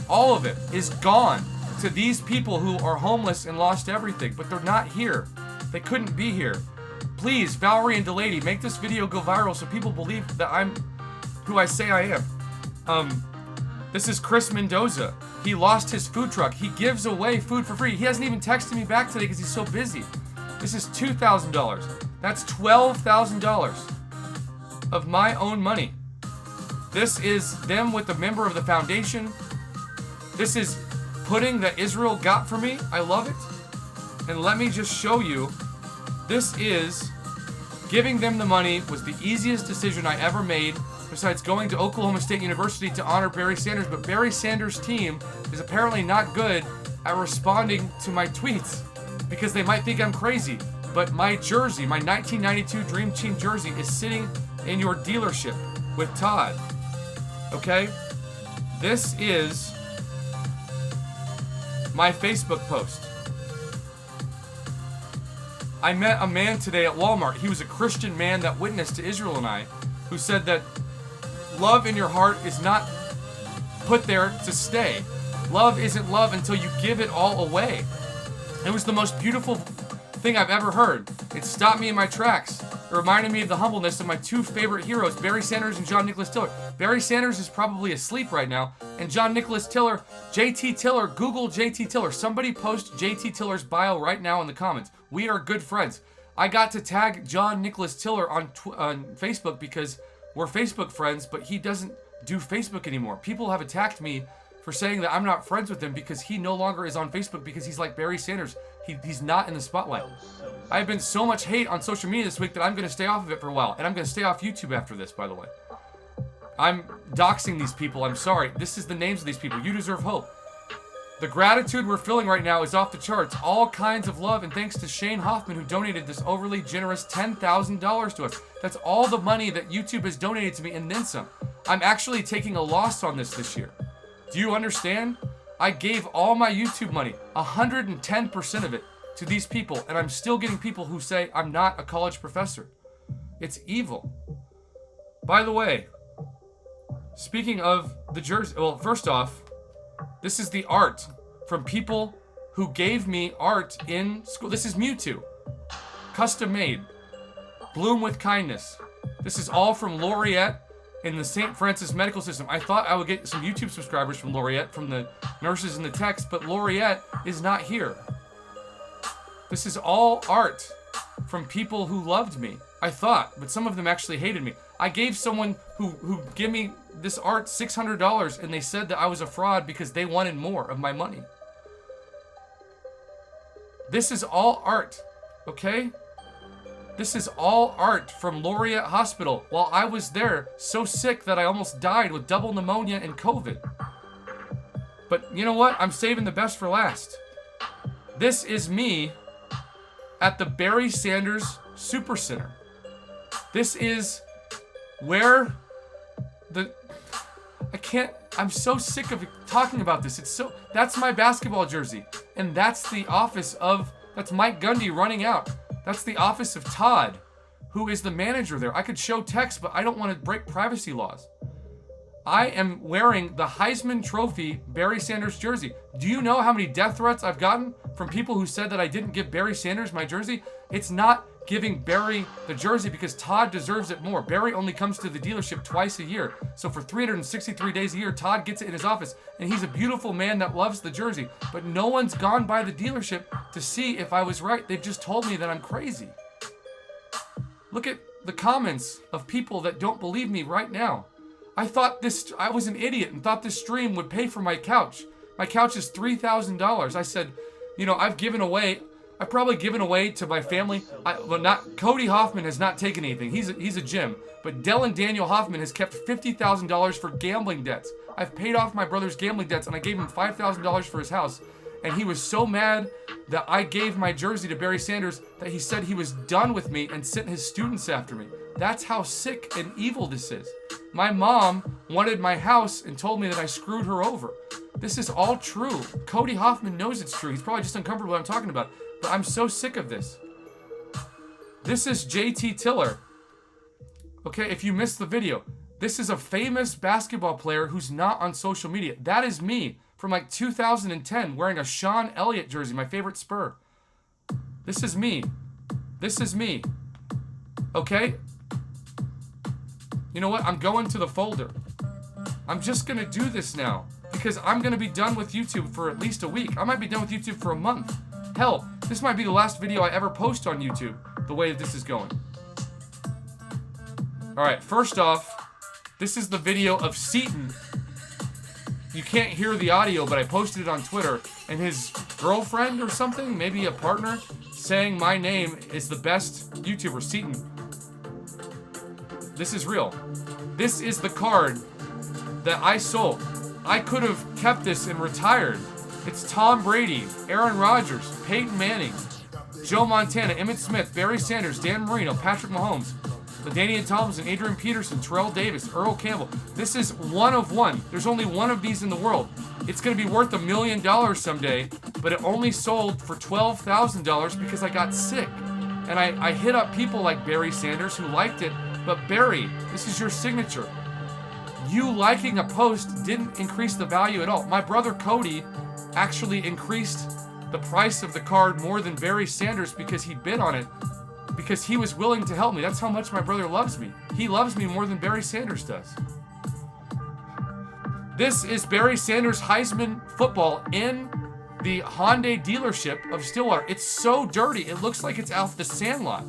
All of it is gone to these people who are homeless and lost everything, but they're not here. They couldn't be here. Please, Valerie and Delaney, make this video go viral so people believe that I'm who I say I am. This is Chris Mendoza. He lost his food truck. He gives away food for free. He hasn't even texted me back today because he's so busy. This is $2,000. That's $12,000 of my own money. This is them with a member of the foundation. This is pudding that Israel got for me. I love it. And let me just show you. This is giving them the money was the easiest decision I ever made, besides going to Oklahoma State University to honor Barry Sanders. But Barry Sanders' team is apparently not good at responding to my tweets because they might think I'm crazy. But my jersey, my 1992 Dream Team jersey, is sitting in your dealership with Todd. Okay? This is my Facebook post. I met a man today at Walmart. He was a Christian man that witnessed to Israel and I, who said that love in your heart is not put there to stay. Love isn't love until you give it all away. It was the most beautiful thing I've ever heard. It stopped me in my tracks. It reminded me of the humbleness of my two favorite heroes, Barry Sanders and John Nicholas Tiller. Barry Sanders is probably asleep right now, and John Nicholas Tiller, JT Tiller, Google JT Tiller. Somebody post JT Tiller's bio right now in the comments. We are good friends. I got to tag John Nicholas Tiller on Facebook because we're Facebook friends, but he doesn't do Facebook anymore. People have attacked me for saying that I'm not friends with him because he no longer is on Facebook because he's like Barry Sanders. He's not in the spotlight. I've been so much hate on social media this week that I'm going to stay off of it for a while. And I'm going to stay off YouTube after this, by the way. I'm doxing these people. I'm sorry. This is the names of these people. You deserve hope. The gratitude we're feeling right now is off the charts. All kinds of love, and thanks to Shane Hoffman, who donated this overly generous $10,000 to us. That's all the money that YouTube has donated to me, and then some. I'm actually taking a loss on this year. Do you understand? I gave all my YouTube money, 110% of it, to these people, and I'm still getting people who say I'm not a college professor. It's evil. By the way, speaking of the jersey, well, first off, this is the art from people who gave me art in school. This is Mewtwo, custom made, bloom with kindness. This is all from Laureate in the St. Francis Medical System. I thought I would get some YouTube subscribers from Laureate, from the nurses and the techs, but Laureate is not here. This is all art from people who loved me, I thought, but some of them actually hated me. I gave someone who gave me this art $600, and they said that I was a fraud because they wanted more of my money. This is all art, okay? This is all art from Laureate Hospital while I was there so sick that I almost died with double pneumonia and COVID. But you know what? I'm saving the best for last. This is me at the Barry Sanders Super Center. This is where I'm so sick of talking about this. That's my basketball jersey. And that's that's Mike Gundy running out. That's the office of Todd, who is the manager there. I could show text, but I don't want to break privacy laws. I am wearing the Heisman Trophy Barry Sanders jersey. Do you know how many death threats I've gotten from people who said that I didn't give Barry Sanders my jersey? It's not giving Barry the jersey because Todd deserves it more. Barry only comes to the dealership twice a year. So for 363 days a year, Todd gets it in his office. And he's a beautiful man that loves the jersey. But no one's gone by the dealership to see if I was right. They've just told me that I'm crazy. Look at the comments of people that don't believe me right now. I was an idiot and thought this stream would pay for my couch. My couch is $3,000. I said, I've probably given away to my family. Cody Hoffman has not taken anything. He's a gym. But Dylan Daniel Hoffman has kept $50,000 for gambling debts. I've paid off my brother's gambling debts, and I gave him $5,000 for his house. And he was so mad that I gave my jersey to Barry Sanders that he said he was done with me and sent his students after me. That's how sick and evil this is. My mom wanted my house and told me that I screwed her over. This is all true. Cody Hoffman knows it's true. He's probably just uncomfortable what I'm talking about. But I'm so sick of this. This is JT Tiller. Okay, if you missed the video, this is a famous basketball player who's not on social media. That is me from like 2010 wearing a Sean Elliott jersey, my favorite Spur. This is me. This is me. Okay? You know what? I'm going to the folder. I'm just going to do this now because I'm going to be done with YouTube for at least a week. I might be done with YouTube for a month. Hell, this might be the last video I ever post on YouTube, the way that this is going. Alright, first off, this is the video of SEATIN. You can't hear the audio, but I posted it on Twitter, and his girlfriend or something, maybe a partner, saying my name is the best YouTuber, SEATIN. This is real. This is the card that I sold. I could have kept this and retired. It's Tom Brady, Aaron Rodgers, Peyton Manning, Joe Montana, Emmitt Smith, Barry Sanders, Dan Marino, Patrick Mahomes, LaDainian Tomlinson, Adrian Peterson, Terrell Davis, Earl Campbell. This is one of one. There's only one of these in the world. It's going to be worth $1 million someday, but it only sold for $12,000 because I got sick. And I hit up people like Barry Sanders who liked it, but Barry, this is your signature. You liking a post didn't increase the value at all. My brother Cody actually increased the price of the card more than Barry Sanders because he bid on it, because he was willing to help me. That's how much my brother loves me. He loves me more than Barry Sanders does. This is Barry Sanders Heisman football in the Hyundai dealership of Stillwater. It's so dirty, it looks like it's off the sandlot.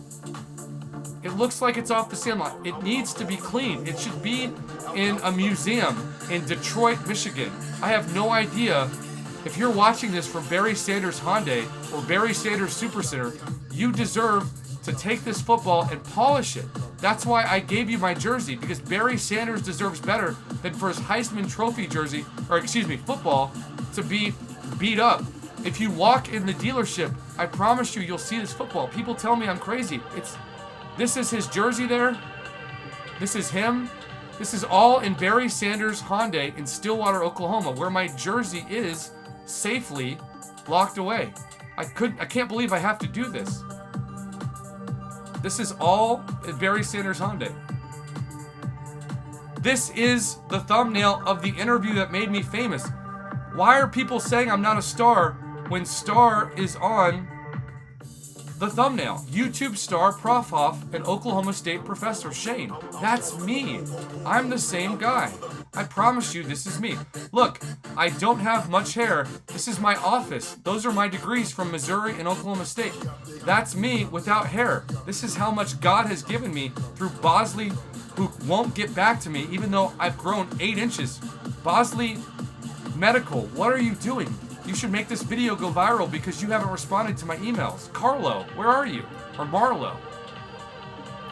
It looks like it's off the sandlot. It needs to be clean. It should be in a museum in Detroit, Michigan. I have no idea. If you're watching this from Barry Sanders Hyundai or Barry Sanders Supercenter, you deserve to take this football and polish it. That's why I gave you my jersey, because Barry Sanders deserves better than for his Heisman Trophy jersey, or excuse me, football, to be beat up. If you walk in the dealership, I promise you, you'll see this football. People tell me I'm crazy. This is his jersey there. This is him. This is all in Barry Sanders Hyundai in Stillwater, Oklahoma, where my jersey is safely locked away. I can't believe I have to do this. This is all at Barry Sanders Hyundai. This is the thumbnail of the interview that made me famous. Why are people saying I'm not a star when star is on the thumbnail? YouTube star, Prof, Hoff, and Oklahoma State professor Shane. That's me. I'm the same guy. I promise you, this is me. Look, I don't have much hair. This is my office. Those are my degrees from Missouri and Oklahoma State. That's me without hair. This is how much God has given me through Bosley, who won't get back to me even though I've grown 8 inches. Bosley Medical, what are you doing? You should make this video go viral because you haven't responded to my emails. Carlo, where are you? Or Marlo.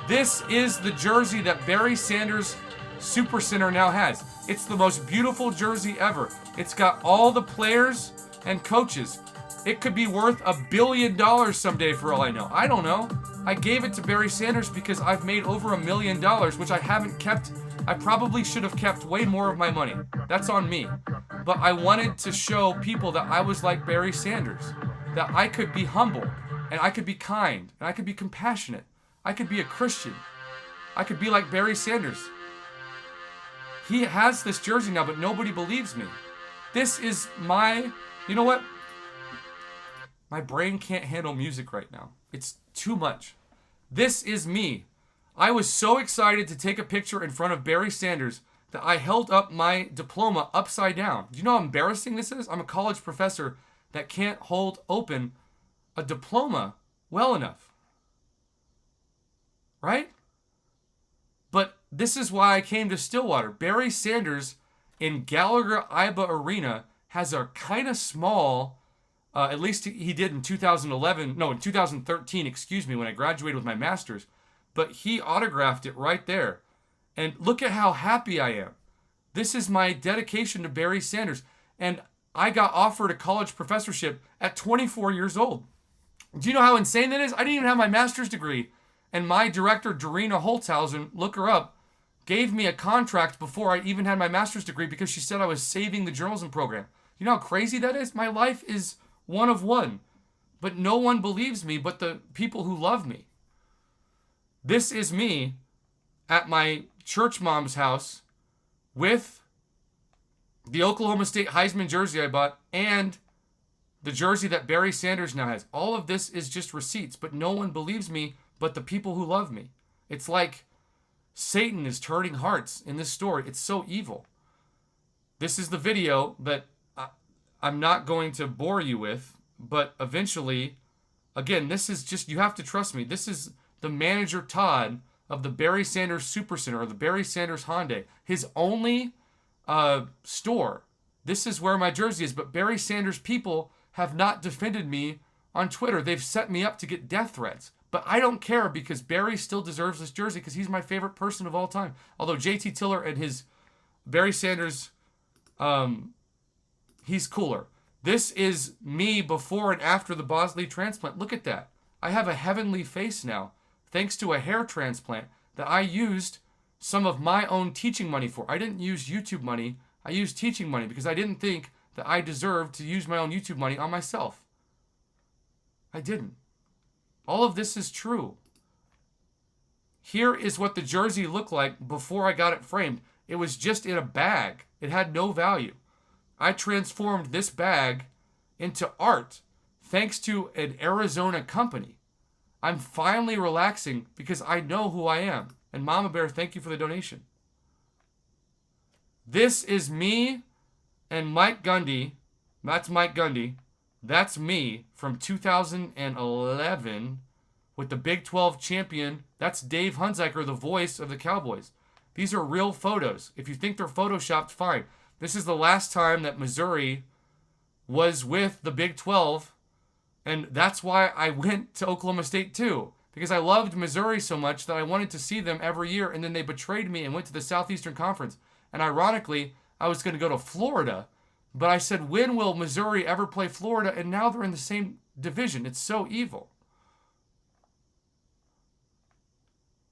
This is the jersey that Barry Sanders Supercenter now has. It's the most beautiful jersey ever. It's got all the players and coaches. It could be worth $1 billion someday for all I know. I don't know. I gave it to Barry Sanders because I've made over $1 million, which I haven't kept. I probably should have kept way more of my money. That's on me. But I wanted to show people that I was like Barry Sanders, that I could be humble, and I could be kind, and I could be compassionate. I could be a Christian. I could be like Barry Sanders. He has this jersey now, but nobody believes me. This is you know what? My brain can't handle music right now. It's too much. This is me. I was so excited to take a picture in front of Barry Sanders that I held up my diploma upside down. Do you know how embarrassing this is? I'm a college professor that can't hold open a diploma well enough. Right? But this is why I came to Stillwater. Barry Sanders in Gallagher-Iba Arena has a kind of small, at least he did in 2013, excuse me, when I graduated with my master's. But he autographed it right there. And look at how happy I am. This is my dedication to Barry Sanders. And I got offered a college professorship at 24 years old. Do you know how insane that is? I didn't even have my master's degree And my director, Dorina Holtzhausen, look her up, gave me a contract before I even had my master's degree because she said I was saving the journalism program. You know how crazy that is? My life is one of one. But no one believes me but the people who love me. This is me at my church mom's house with the Oklahoma State Heisman jersey I bought and the jersey that Barry Sanders now has. All of this is just receipts, but no one believes me but the people who love me. It's like Satan is turning hearts in this story. It's so evil. This is the video that I'm not going to bore you with, but eventually, again, this is just, you have to trust me. This is the manager, Todd, of the Barry Sanders Supercenter, or the Barry Sanders Hyundai. His only store. This is where my jersey is, but Barry Sanders people have not defended me on Twitter. They've set me up to get death threats. But I don't care because Barry still deserves this jersey because he's my favorite person of all time. Although JT Tiller and his Barry Sanders, he's cooler. This is me before and after the Bosley transplant. Look at that. I have a heavenly face now, thanks to a hair transplant that I used some of my own teaching money for. I didn't use YouTube money. I used teaching money because I didn't think that I deserved to use my own YouTube money on myself. I didn't. All of this is true. Here is what the jersey looked like before I got it framed. It was just in a bag. It had no value. I transformed this bag into art thanks to an Arizona company. I'm finally relaxing because I know who I am. And Mama Bear, thank you for the donation. This is me and Mike Gundy. That's Mike Gundy. That's me from 2011 with the Big 12 champion. That's Dave Hunziker, the voice of the Cowboys. These are real photos. If you think they're photoshopped, fine. This is the last time that Missouri was with the Big 12, and that's why I went to Oklahoma State too, because I loved Missouri so much that I wanted to see them every year, and then they betrayed me and went to the Southeastern Conference. And ironically, I was going to go to Florida, but I said, when will Missouri ever play Florida? And now they're in the same division. It's so evil.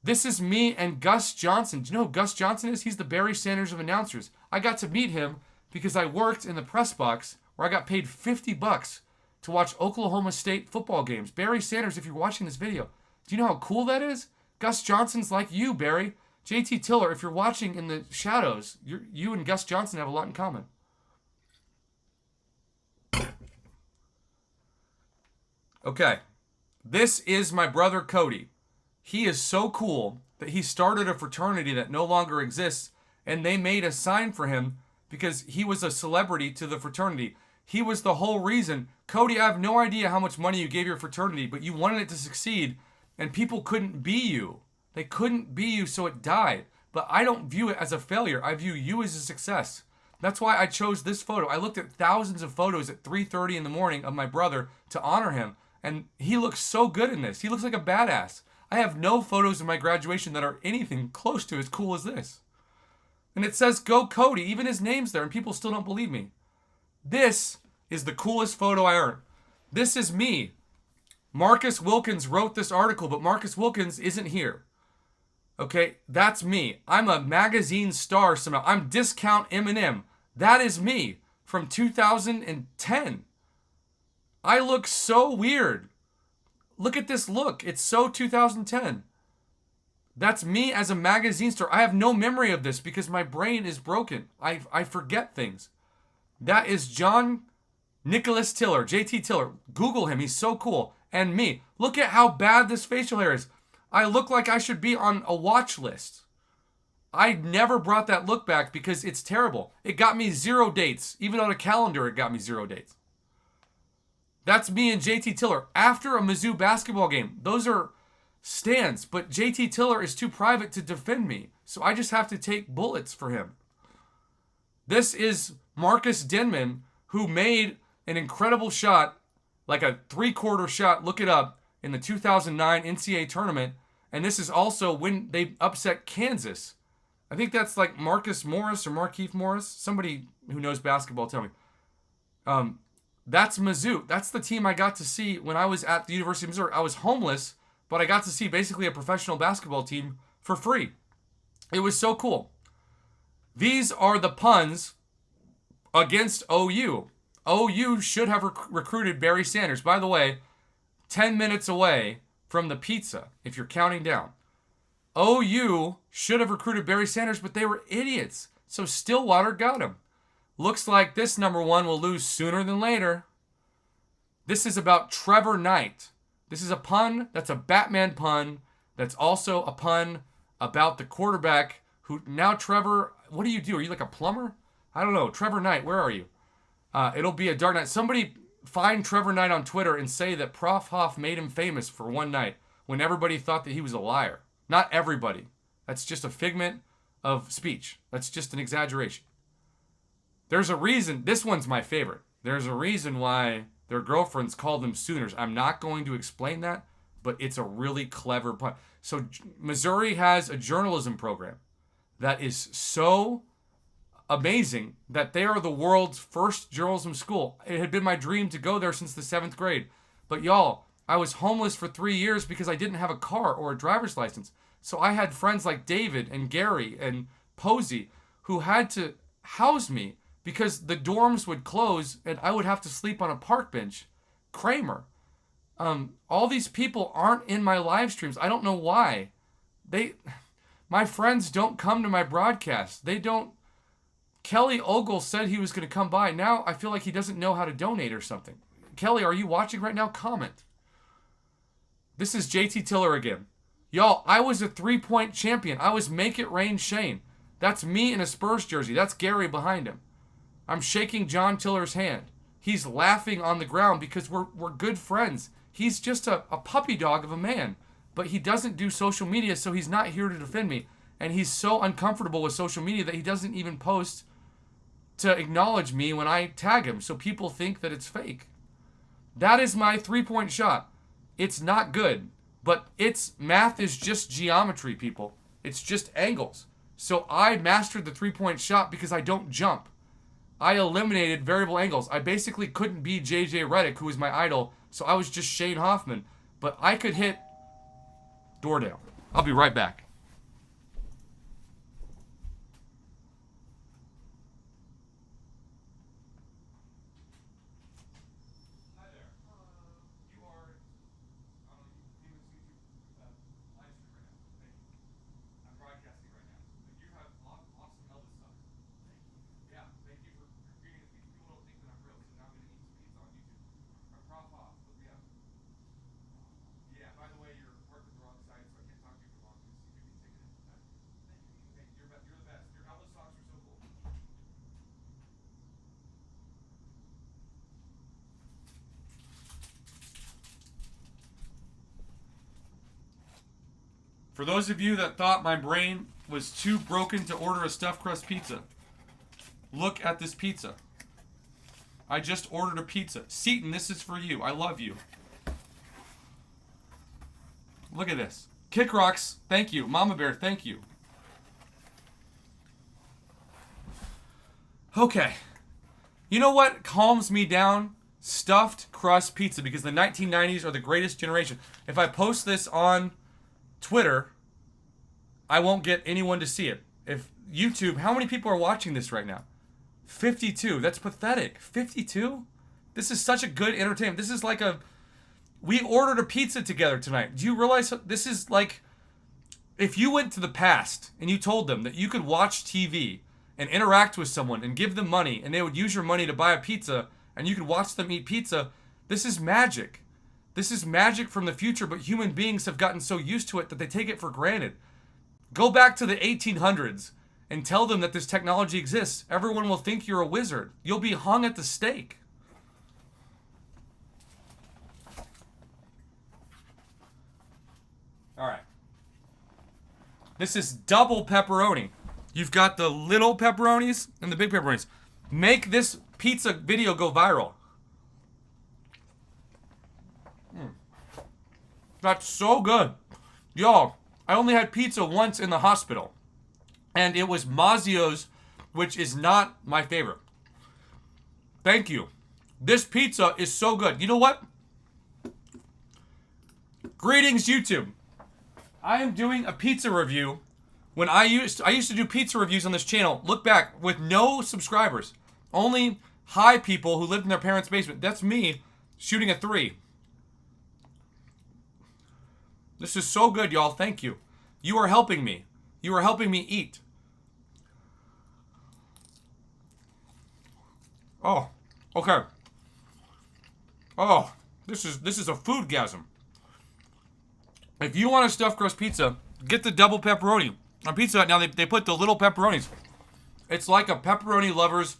This is me and Gus Johnson. Do you know who Gus Johnson is? He's the Barry Sanders of announcers. I got to meet him because I worked in the press box where I got paid $50 to watch Oklahoma State football games. Barry Sanders, if you're watching this video, do you know how cool that is? Gus Johnson's like you, Barry. JT Tiller, if you're watching in the shadows, you and Gus Johnson have a lot in common. Okay, this is my brother Cody. He is so cool that he started a fraternity that no longer exists, and they made a sign for him because he was a celebrity to the fraternity. He was the whole reason. Cody, I have no idea how much money you gave your fraternity, but you wanted it to succeed, and people couldn't be you. They couldn't be you, so it died. But I don't view it as a failure. I view you as a success. That's why I chose this photo. I looked at thousands of photos at 3:30 in the morning of my brother to honor him, and he looks so good in this. He looks like a badass. I have no photos of my graduation that are anything close to as cool as this. And it says, Go Cody. Even his name's there, and people still don't believe me. This is the coolest photo I earned. This is me. Marcus Wilkins wrote this article, but Marcus Wilkins isn't here. Okay, that's me. I'm a magazine star somehow. I'm Discount Eminem. That is me from 2010. I look so weird. Look at this look. It's so 2010. That's me as a magazine star. I have no memory of this because my brain is broken. I forget things. That is John Nicholas Tiller, JT Tiller. Google him. He's so cool. And me. Look at how bad this facial hair is. I look like I should be on a watch list. I never brought that look back because it's terrible. It got me 0 dates. Even on a calendar, it got me 0 dates. That's me and JT Tiller after a Mizzou basketball game. Those are stands, but JT Tiller is too private to defend me, so I just have to take bullets for him. This is Marcus Denman, who made an incredible shot, like a 3-quarter shot, look it up, in the 2009 NCAA tournament, and this is also when they upset Kansas. I think that's like Marcus Morris or Markeith Morris. Somebody who knows basketball, tell me. That's Mizzou. That's the team I got to see when I was at the University of Missouri. I was homeless, but I got to see basically a professional basketball team for free. It was so cool. These are the puns against OU. OU should have recruited Barry Sanders. By the way, 10 minutes away from the pizza, if you're counting down. OU should have recruited Barry Sanders, but they were idiots. So Stillwater got him. Looks like this number one will lose sooner than later. This is about Trevor Knight. This is a pun that's a Batman pun that's also a pun about the quarterback who now Trevor, what do you do? Are you like a plumber? I don't know. Trevor Knight, where are you? It'll be a dark night. Somebody find Trevor Knight on Twitter and say that Prof. Hoff made him famous for one night when everybody thought that he was a liar. Not everybody. That's just a figment of speech. That's just an exaggeration. There's a reason. This one's my favorite. There's a reason why their girlfriends call them Sooners. I'm not going to explain that, but it's a really clever pun. So Missouri has a journalism program that is so amazing that they are the world's first journalism school. It had been my dream to go there since the 7th grade. But y'all, I was homeless for 3 years because I didn't have a car or a driver's license. So I had friends like David and Gary and Posey who had to house me because the dorms would close and I would have to sleep on a park bench. Kramer. All these people aren't in my live streams. I don't know why. My friends don't come to my broadcast. They don't. Kelly Ogle said he was going to come by. Now I feel like he doesn't know how to donate or something. Kelly, are you watching right now? Comment. This is JT Tiller again. Y'all, I was a 3-point champion. I was Make It Rain Shane. That's me in a Spurs jersey. That's Gary behind him. I'm shaking John Tiller's hand. He's laughing on the ground because we're good friends. He's just a puppy dog of a man. But he doesn't do social media, so he's not here to defend me. And he's so uncomfortable with social media that he doesn't even post to acknowledge me when I tag him. So people think that it's fake. That is my 3-point shot. It's not good. But math is just geometry, people. It's just angles. So I mastered the 3-point shot because I don't jump. I eliminated variable angles. I basically couldn't be JJ Redick, who was my idol, so I was just Shane Hoffman. But I could hit Doordale. I'll be right back. Hi there. You are on famous YouTube live stream right now. Thank you. I'm broadcasting right now. But you have awesome Elvis stuff. Thank you. Yeah, thank you for creating this pizza. People don't think that I'm real, so now I'm going to eat some pizza on YouTube. Or Prof. Hoff, look me up. Yeah, by the way, you're parked at the wrong side, so I can't talk to you for long because you could be ticketed. Thank you. You're the best. Your Elvis socks are so cool. For those of you that thought my brain was too broken to order a stuffed crust pizza, look at this pizza. I just ordered a pizza. Seaton, this is for you. I love you. Look at this. Kick Rocks, thank you. Mama Bear, thank you. Okay. You know what calms me down? Stuffed crust pizza, because the 1990s are the greatest generation. If I post this on Twitter, I won't get anyone to see it. If YouTube, how many people are watching this right now? 52. That's pathetic. 52? This is such a good entertainment. This is like we ordered a pizza together tonight. Do you realize this is like, if you went to the past and you told them that you could watch TV and interact with someone and give them money and they would use your money to buy a pizza and you could watch them eat pizza, this is magic. This is magic from the future, but human beings have gotten so used to it that they take it for granted. Go back to the 1800s and tell them that this technology exists. Everyone will think you're a wizard. You'll be hung at the stake. All right. This is double pepperoni. You've got the little pepperonis and the big pepperonis. Make this pizza video go viral. That's so good. Y'all, I only had pizza once in the hospital. And it was Mazio's, which is not my favorite. Thank you. This pizza is so good. You know what? Greetings, YouTube. I am doing a pizza review. When I used to do pizza reviews on this channel. Look back, with no subscribers. Only high people who lived in their parents' basement. That's me shooting a 3. This is so good, y'all. Thank you. You are helping me. You are helping me eat. Oh, okay. Oh, this is a foodgasm. If you want a stuffed crust pizza, get the double pepperoni. On Pizza Hut now they put the little pepperonis. It's like a pepperoni lovers.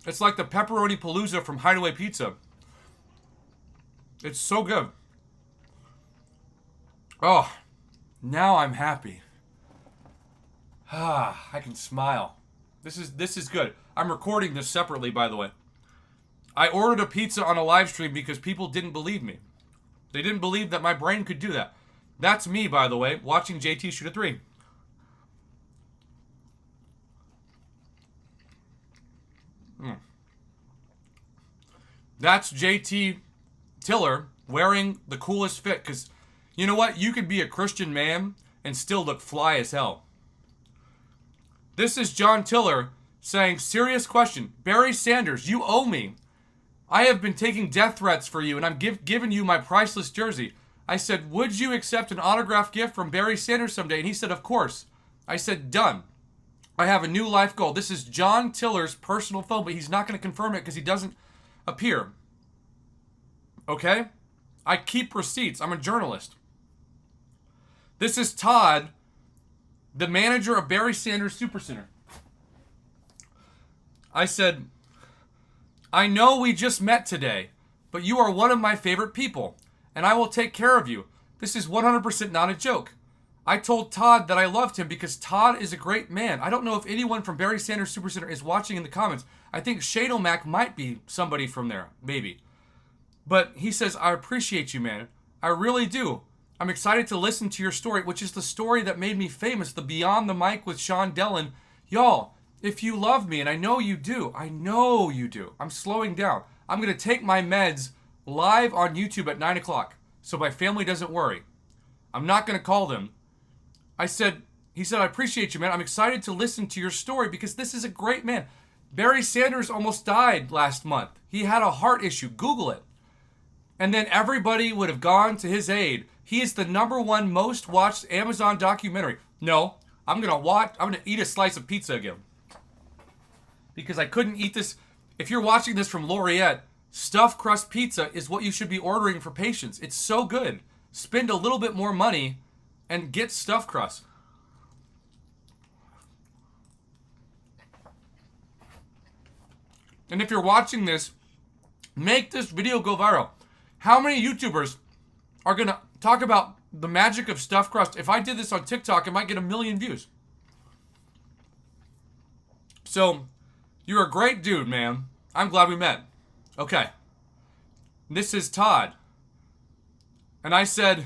It's like the pepperoni palooza from Hideaway Pizza. It's so good. Oh, now I'm happy. Ah, I can smile. This is good. I'm recording this separately, by the way. I ordered a pizza on a live stream because people didn't believe me. They didn't believe that my brain could do that. That's me, by the way, watching JT shoot a 3. That's JT Tiller wearing the coolest fit, because you know what? You could be a Christian man and still look fly as hell. This is John Tiller saying, serious question. Barry Sanders, you owe me. I have been taking death threats for you, and I'm giving you my priceless jersey. I said, would you accept an autographed gift from Barry Sanders someday? And he said, of course. I said, done. I have a new life goal. This is John Tiller's personal phone, but he's not going to confirm it because he doesn't appear. Okay? I keep receipts. I'm a journalist. This is Todd, the manager of Barry Sanders Supercenter. I said, I know we just met today, but you are one of my favorite people, and I will take care of you. This is 100% not a joke. I told Todd that I loved him because Todd is a great man. I don't know if anyone from Barry Sanders Supercenter is watching in the comments. I think Shadow might be somebody from there, maybe. But he says, I appreciate you, man. I really do. I'm excited to listen to your story, which is the story that made me famous, the Beyond the Mic with Sean Dillon. Y'all, if you love me, and I know you do, I'm slowing down. I'm going to take my meds live on YouTube at 9 o'clock so my family doesn't worry. I'm not going to call them. He said, I appreciate you, man. I'm excited to listen to your story because this is a great man. Barry Sanders almost died last month. He had a heart issue. Google it. And then everybody would have gone to his aid. He is the #1 most watched Amazon documentary. No, I'm going to eat a slice of pizza again. Because I couldn't eat this. If you're watching this from Laureate, stuffed crust pizza is what you should be ordering for patients. It's so good. Spend a little bit more money and get stuffed crust. And if you're watching this, make this video go viral. How many YouTubers are going to talk about the magic of stuffed crust? If I did this on TikTok, it might get 1 million views. So, you're a great dude, man. I'm glad we met. Okay. This is Todd. And I said,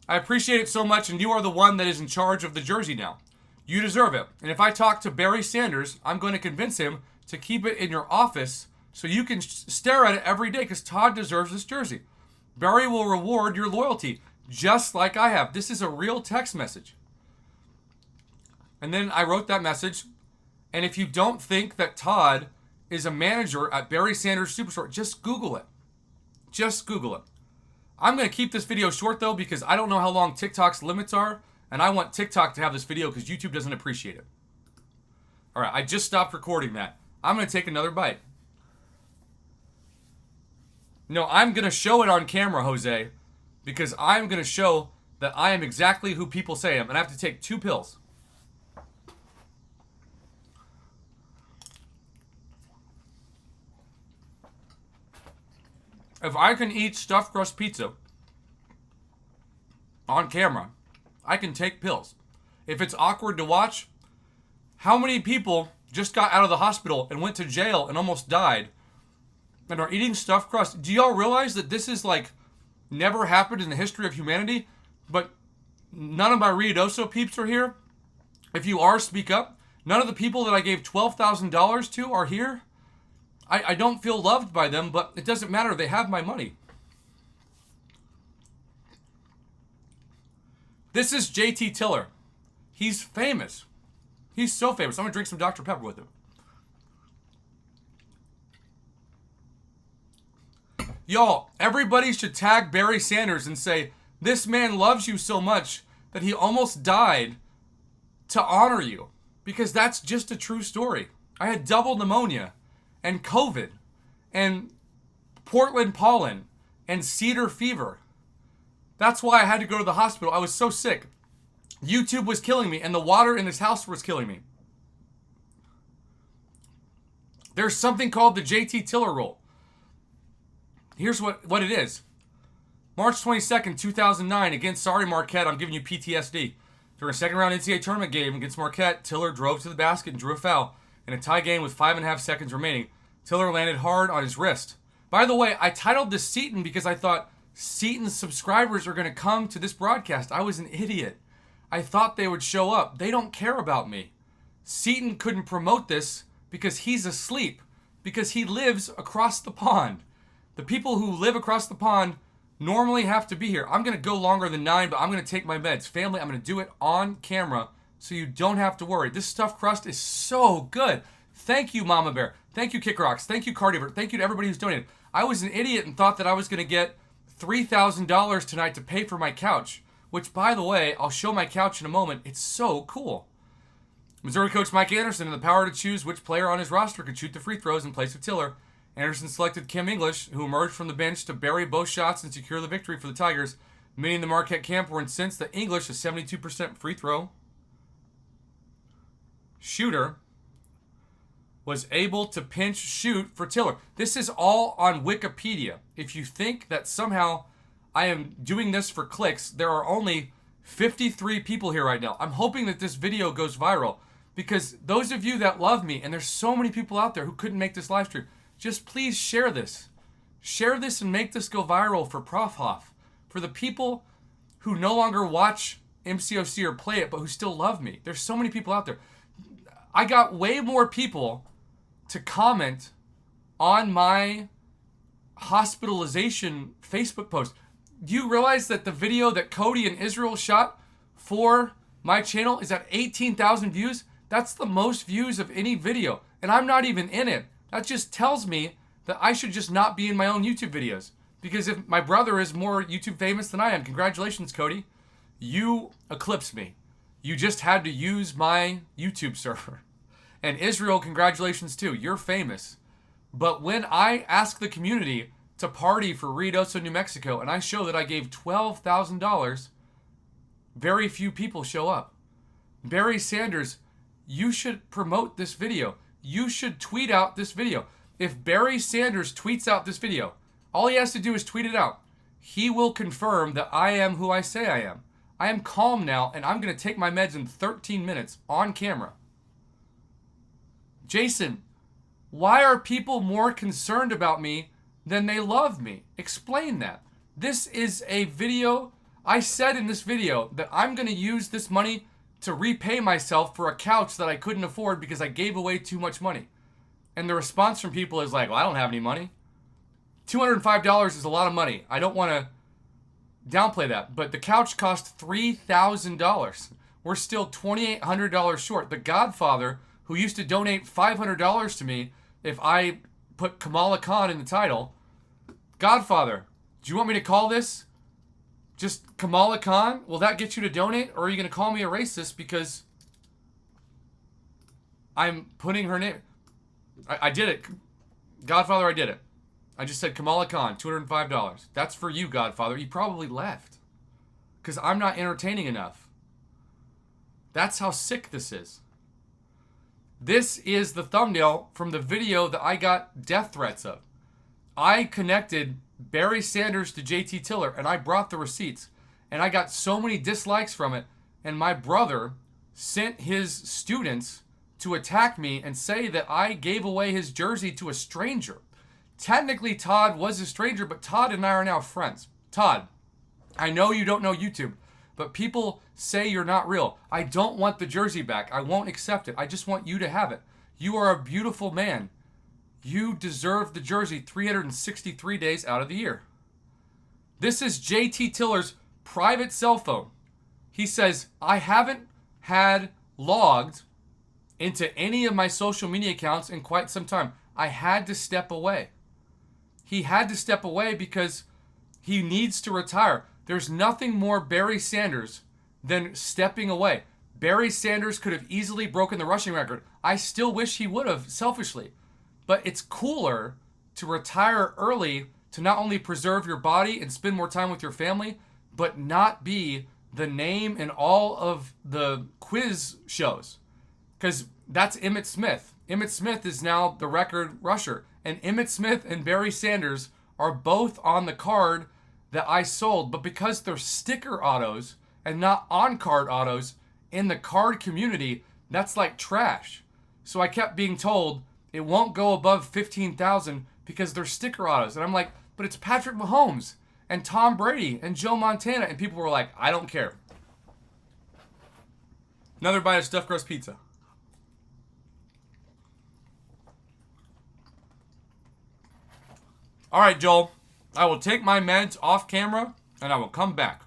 I appreciate it so much, and you are the one that is in charge of the jersey now. You deserve it. And if I talk to Barry Sanders, I'm going to convince him to keep it in your office so you can stare at it every day because Todd deserves this jersey. Barry will reward your loyalty, just like I have. This is a real text message. And then I wrote that message. And if you don't think that Todd is a manager at Barry Sanders Superstore, just Google it. Just Google it. I'm going to keep this video short, though, because I don't know how long TikTok's limits are. And I want TikTok to have this video because YouTube doesn't appreciate it. All right, I just stopped recording that. I'm going to take another bite. No, I'm going to show it on camera, Jose, because I'm going to show that I am exactly who people say I am. And I have to take 2 pills. If I can eat stuffed crust pizza on camera, I can take pills. If it's awkward to watch, how many people just got out of the hospital and went to jail and almost died and are eating stuffed crust? Do y'all realize that this is like never happened in the history of humanity? But none of my Ruidoso peeps are here. If you are, speak up. None of the people that I gave $12,000 to are here. I don't feel loved by them, but it doesn't matter. They have my money. This is JT Tiller. He's famous. He's so famous. I'm going to drink some Dr. Pepper with him. Y'all, everybody should tag Barry Sanders and say, this man loves you so much that he almost died to honor you. Because that's just a true story. I had double pneumonia and COVID and Portland pollen and cedar fever. That's why I had to go to the hospital. I was so sick. YouTube was killing me and the water in this house was killing me. There's something called the JT Tiller rule. Here's what it is. March 22nd, 2009, against sorry Marquette, I'm giving you PTSD. During a second round NCAA tournament game against Marquette, Tiller drove to the basket and drew a foul. In a tie game with 5.5 seconds remaining, Tiller landed hard on his wrist. By the way, I titled this SEATIN because I thought SEATIN's subscribers are going to come to this broadcast. I was an idiot. I thought they would show up. They don't care about me. SEATIN couldn't promote this because he's asleep, because he lives across the pond. The people who live across the pond normally have to be here. I'm going to go longer than 9, but I'm going to take my meds. Family, I'm going to do it on camera so you don't have to worry. This stuffed crust is so good. Thank you, Mama Bear. Thank you, Kick Rocks. Thank you, Cardiver. Thank you to everybody who's donated. I was an idiot and thought that I was going to get $3,000 tonight to pay for my couch, which, by the way, I'll show my couch in a moment. It's so cool. Missouri coach Mike Anderson had the power to choose which player on his roster could shoot the free throws in place of Tiller. Anderson selected Kim English, who emerged from the bench to bury both shots and secure the victory for the Tigers. Many in the Marquette camp were incensed that English, a 72% free throw shooter, was able to pinch shoot for Tiller. This is all on Wikipedia. If you think that somehow I am doing this for clicks, there are only 53 people here right now. I'm hoping that this video goes viral because those of you that love me, and there's so many people out there who couldn't make this live stream, just please share this. Share this and make this go viral for Prof. Hoff. For the people who no longer watch MCOC or play it, but who still love me. There's so many people out there. I got way more people to comment on my hospitalization Facebook post. Do you realize that the video that Cody and Israel shot for my channel is at 18,000 views? That's the most views of any video, and I'm not even in it. That just tells me that I should just not be in my own YouTube videos. Because if my brother is more YouTube famous than I am, congratulations, Cody. You eclipsed me. You just had to use my YouTube server. And Israel, congratulations too. You're famous. But when I ask the community to party for Ruidoso, New Mexico, and I show that I gave $12,000, very few people show up. Barry Sanders, you should promote this video. You should tweet out this video. If Barry Sanders tweets out this video, all he has to do is tweet it out. He will confirm that I am who I say I am. I am calm now, and I'm going to take my meds in 13 minutes on camera. Jason, why are people more concerned about me than they love me? Explain that. This is a video. I said in this video that I'm going to use this money to repay myself for a couch that I couldn't afford because I gave away too much money. And the response from people is like, well, I don't have any money. $205 is a lot of money. I don't want to downplay that. But the couch cost $3,000. We're still $2,800 short. The Godfather, who used to donate $500 to me if I put Kamala Khan in the title. Godfather, do you want me to call this just Kamala Khan? Will that get you to donate? Or are you going to call me a racist because I'm putting her name? I did it. Godfather, I did it. I just said Kamala Khan, $205. That's for you, Godfather. He probably left because I'm not entertaining enough. That's how sick this is. This is the thumbnail from the video that I got death threats of. I connected Barry Sanders to JT Tiller, and I brought the receipts. And I got so many dislikes from it. And my brother sent his students to attack me and say that I gave away his jersey to a stranger. Technically, Todd was a stranger, but Todd and I are now friends. Todd, I know you don't know YouTube, but people say you're not real. I don't want the jersey back. I won't accept it. I just want you to have it. You are a beautiful man. You deserve the jersey 363 days out of the year. This is JT Tiller's private cell phone. He says, I haven't had logged into any of my social media accounts in quite some time. I had to step away. He had to step away because he needs to retire. There's nothing more Barry Sanders than stepping away. Barry Sanders could have easily broken the rushing record. I still wish he would have, selfishly. But it's cooler to retire early, to not only preserve your body and spend more time with your family, but not be the name in all of the quiz shows. Because that's Emmitt Smith. Emmitt Smith is now the record rusher. And Emmitt Smith and Barry Sanders are both on the card that I sold. But because they're sticker autos and not on-card autos, in the card community, that's like trash. So I kept being told it won't go above 15,000 because they're sticker autos. And I'm like, but it's Patrick Mahomes and Tom Brady and Joe Montana. And people were like, I don't care. Another bite of stuffed crust pizza. All right, Joel. I will take my meds off camera and I will come back.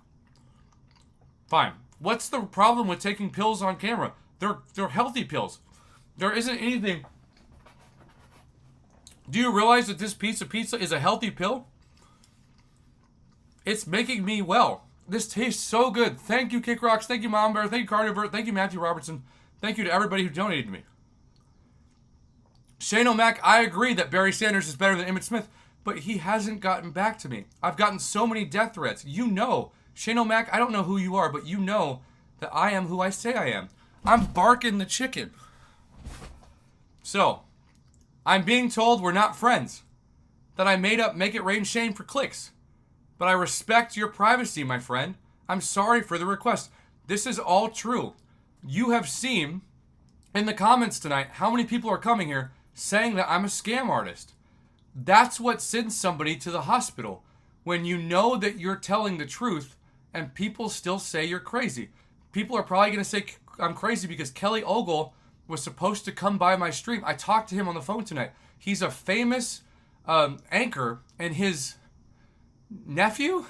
Fine. What's the problem with taking pills on camera? They're healthy pills. There isn't anything. Do you realize that this piece of pizza is a healthy pill? It's making me well. This tastes so good. Thank you, Kick Rocks. Thank you, Mom Bear. Thank you, Cardiovert. Thank you, Matthew Robertson. Thank you to everybody who donated to me. Shane O'Mac, I agree that Barry Sanders is better than Emmitt Smith, but he hasn't gotten back to me. I've gotten so many death threats. You know. Shane O'Mac, I don't know who you are, but you know that I am who I say I am. I'm barking the chicken. So, I'm being told we're not friends. That I made up Make It Rain Shane for clicks. But I respect your privacy, my friend. I'm sorry for the request. This is all true. You have seen in the comments tonight how many people are coming here saying that I'm a scam artist. That's what sends somebody to the hospital. When you know that you're telling the truth and people still say you're crazy. People are probably going to say I'm crazy because Kelly Ogle was supposed to come by my stream. I talked to him on the phone tonight. He's a famous anchor, and his nephew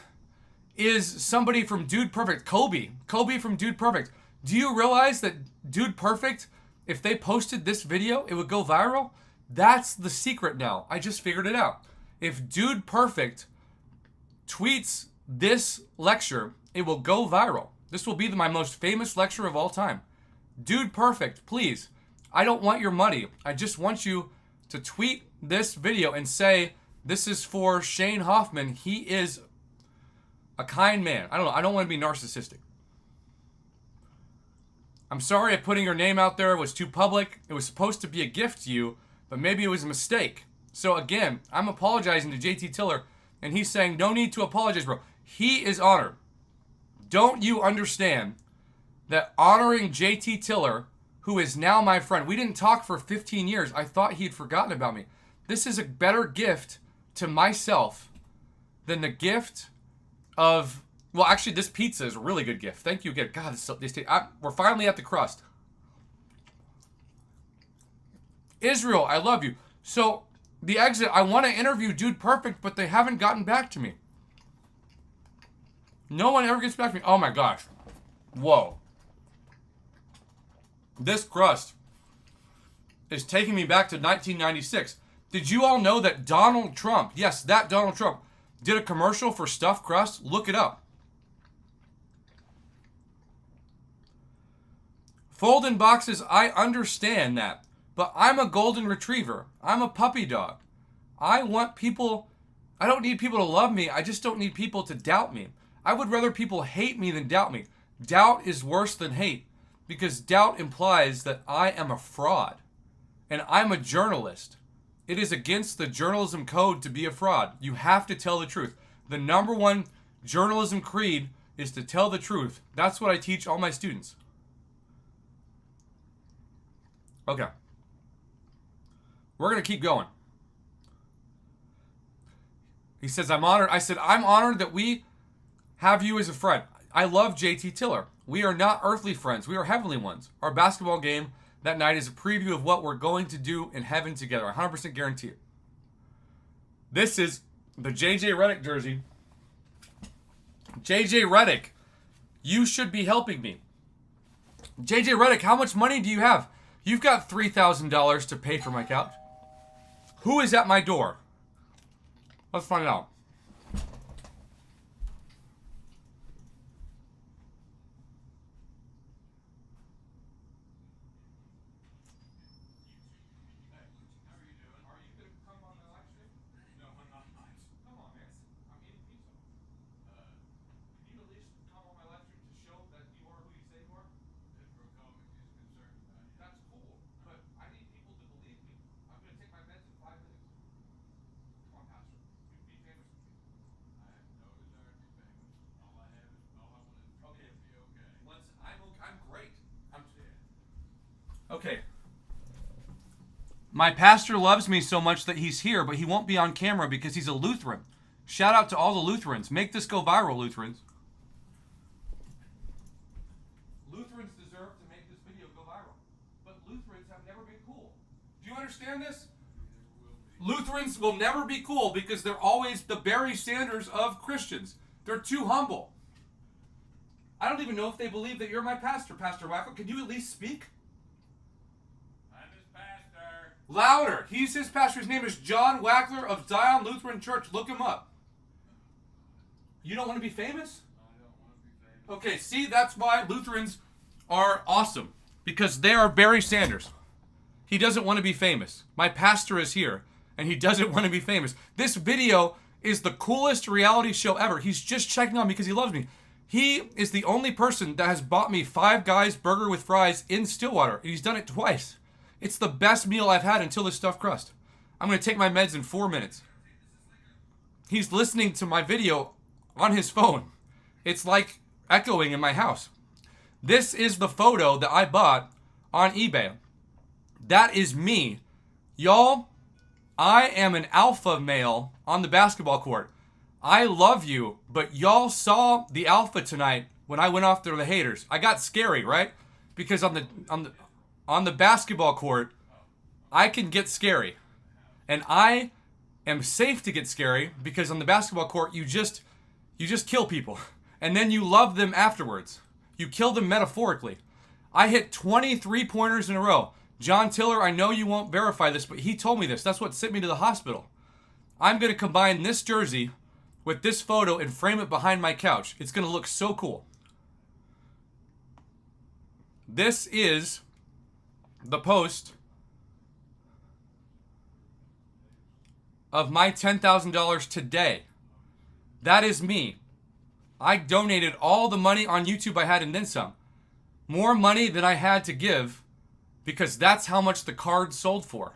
is somebody from Dude Perfect. Kobe from Dude Perfect. Do you realize that Dude Perfect, if they posted this video, it would go viral? That's the secret now. I just figured it out. If Dude Perfect tweets this lecture, it will go viral. This will be my most famous lecture of all time. Dude Perfect, please. I don't want your money. I just want you to tweet this video and say, this is for Shane Hoffman. He is a kind man. I don't know. I don't want to be narcissistic. I'm sorry if putting your name out there was too public. It was supposed to be a gift to you, but maybe it was a mistake. So again, I'm apologizing to JT Tiller, and he's saying, no need to apologize, bro. He is honored. Don't you understand that honoring JT Tiller, who is now my friend, we didn't talk for 15 years. I thought he'd forgotten about me. This is a better gift to myself than the gift of, well, actually, this pizza is a really good gift. Thank you again. God, we're finally at the crust. Israel, I love you. So, the exit, I want to interview Dude Perfect, but they haven't gotten back to me. No one ever gets back to me. Oh my gosh. Whoa. This crust is taking me back to 1996. Did you all know that Donald Trump, yes, that Donald Trump, did a commercial for stuffed crust? Look it up. Fold-in boxes, I understand that. But I'm a golden retriever. I'm a puppy dog. I want people, I don't need people to love me. I just don't need people to doubt me. I would rather people hate me than doubt me. Doubt is worse than hate because doubt implies that I am a fraud and I'm a journalist. It is against the journalism code to be a fraud. You have to tell the truth. The number one journalism creed is to tell the truth. That's what I teach all my students. Okay. We're going to keep going. He says, I'm honored. I said, I'm honored that we have you as a friend. I love JT Tiller. We are not earthly friends. We are heavenly ones. Our basketball game that night is a preview of what we're going to do in heaven together. 100% guarantee it. This is the JJ Redick jersey. JJ Redick, You should be helping me. JJ Reddick, how much money do you have? You've got $3,000 to pay for my couch. Who is at my door? Let's find out. Okay. My pastor loves me so much that he's here, but he won't be on camera because he's a Lutheran. Shout out to all the Lutherans. Make this go viral, Lutherans. Lutherans deserve to make this video go viral. But Lutherans have never been cool. Do you understand this? Lutherans will never be cool because they're always the Barry Sanders of Christians. They're too humble. I don't even know if they believe that you're my pastor, Pastor Wackler. Can you at least speak? Louder. He's his pastor. His name is John Wackler of Zion Lutheran Church. Look him up. You don't want to be famous? I don't want to be famous. Okay, see, that's why Lutherans are awesome. Because they are Barry Sanders. He doesn't want to be famous. My pastor is here, and he doesn't want to be famous. This video is the coolest reality show ever. He's just checking on me because he loves me. He is the only person that has bought me Five Guys burger with fries in Stillwater. And he's done it twice. It's the best meal I've had until this stuffed crust. I'm going to take my meds in 4 minutes. He's listening to my video on his phone. It's like echoing in my house. This is the photo that I bought on eBay. That is me. Y'all, I am an alpha male on the basketball court. I love you, but y'all saw the alpha tonight when I went after the haters. I got scary, right? Because on the basketball court, I can get scary. And I am safe to get scary because on the basketball court, you just kill people. And then you love them afterwards. You kill them metaphorically. I hit 20 3-pointers in a row. John Tiller, I know you won't verify this, but he told me this. That's what sent me to the hospital. I'm going to combine this jersey with this photo and frame it behind my couch. It's going to look so cool. This is the post of my $10,000 today. That is me. I donated all the money on YouTube I had and then some. More money than I had to give because that's how much the card sold for.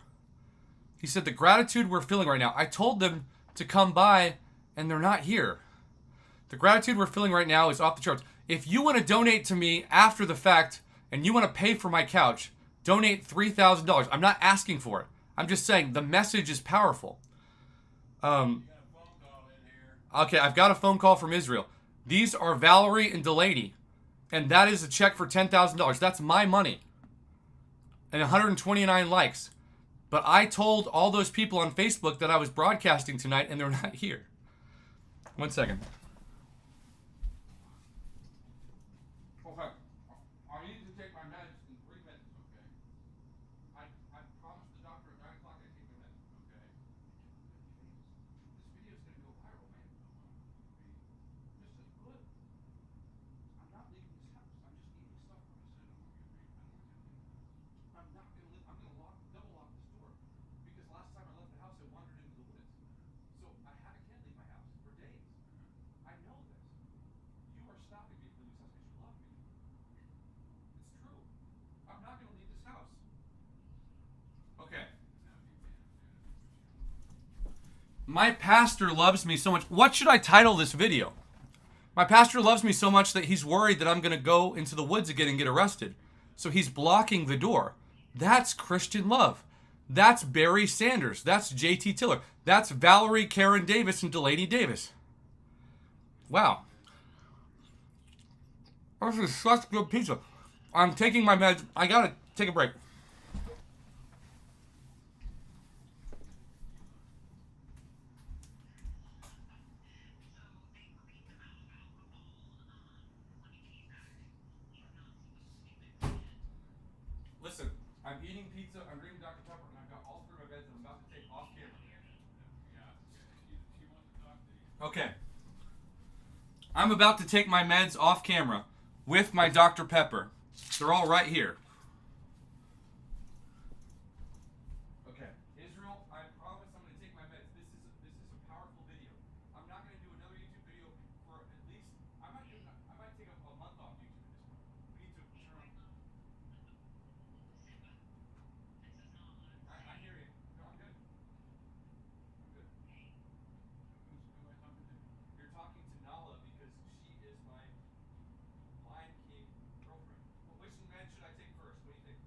He said the gratitude we're feeling right now. I told them to come by and they're not here. The gratitude we're feeling right now is off the charts. If you want to donate to me after the fact and you want to pay for my couch, donate $3,000. I'm not asking for it. I'm just saying the message is powerful. Okay, I've got a phone call from Israel. These are Valerie and Delaney, and that is a check for $10,000. That's my money. And 129 likes. But I told all those people on Facebook that I was broadcasting tonight, and they're not here. 1 second. Okay. I need to take my meds in 3 minutes, okay? I promised the doctor at 9 o'clock I'd take my meds, okay? This video's gonna go viral, man. Listen, good. I'm not leaving this house. I'm just eating stuff from this. I'm not gonna live. I'm gonna double lock this door because last time I left the house, I wandered into the woods. So I can't leave my house for days. I know this. You are stopping me from leaving this house because you love me. It's true. I'm not gonna leave this house. Okay. My pastor loves me so much. What should I title this video? My pastor loves me so much that he's worried that I'm going to go into the woods again and get arrested. So he's blocking the door. That's Christian love. That's Barry Sanders. That's JT Tiller. That's Valerie Karen Davis and Delaney Davis. Wow. This is such good pizza. I'm taking my meds. I got to take a break. I'm eating pizza, I'm drinking Dr. Pepper, and I've got all three of my meds and I'm about to take off camera. Okay. I'm about to take my meds off camera with my Dr. Pepper. They're all right here. Okay. Israel, I promise I'm going to take my meds. This is a powerful video. I'm not going to do another YouTube video for at least, I might take a month off YouTube at this point. We need to turn on. I hear you. No, I'm good. I'm good. You're talking to Nala because she is my Lion King girlfriend. Well, which med should I take first? What do you think?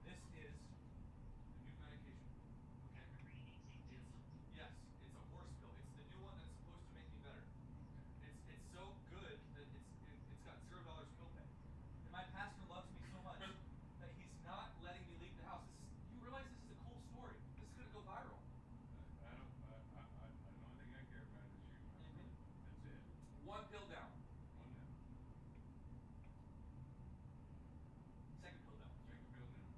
This is the new medication. Okay. Yes, it's a horse pill. It's the new one that's supposed to make me better. It's so good that it's got $0 copay. And my pastor loves me so much that he's not letting me leave the house. You realize this is a cool story. This is gonna go viral. The only thing I care about is you. That's it. One pill down. One now. Second pill down. Second pill now.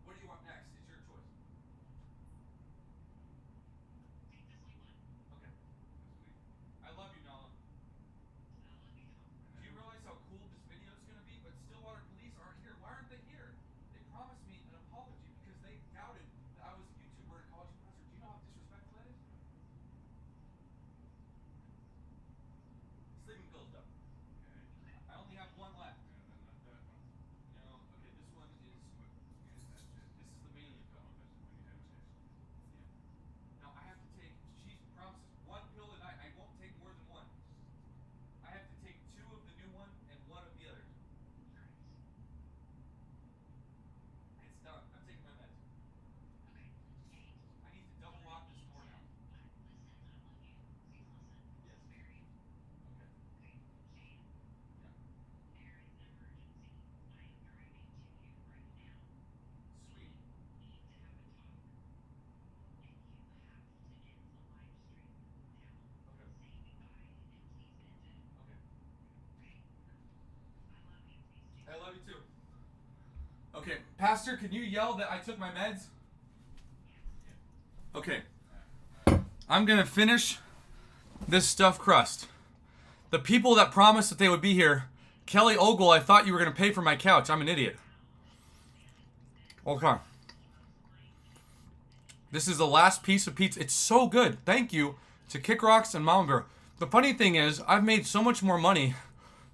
What do you want next? It's your choice. Okay. I love you, Nala. Do you realize how cool this video is going to be? But Stillwater police aren't here. Why aren't they here? They promised me an apology because they doubted that I was a YouTuber and a college professor. Do you know how disrespectful that is? Sleeping pills done. Okay. I only have one left. Yeah, then not that one. No, okay, this one is. That's it. This is the mania pill. Oh, that's the one you have to taste. Yeah. Now I have to take. She promises one pill a night. I won't take more than one. I have to take 2 of the new one and 1 of the others. It's done. I'm taking my meds. I need to double lock this door now. Yes. Okay. Yeah. Sweet. Okay. Okay. I love you too. Okay, Pastor, can you yell that I took my meds? Okay. I'm gonna finish this stuffed crust. The people that promised that they would be here, Kelly Ogle, I thought you were gonna pay for my couch. I'm an idiot. Okay. This is the last piece of pizza. It's so good. Thank you to Kick Rocks and Mama Bear. The funny thing is, I've made so much more money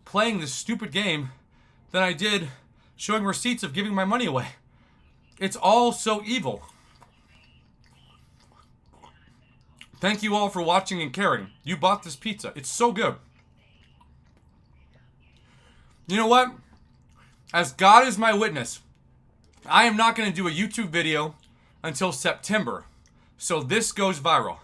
playing this stupid game than I did showing receipts of giving my money away. It's all so evil. Thank you all for watching and caring. You bought this pizza. It's so good. You know what? As God is my witness, I am not going to do a YouTube video until September. So this goes viral.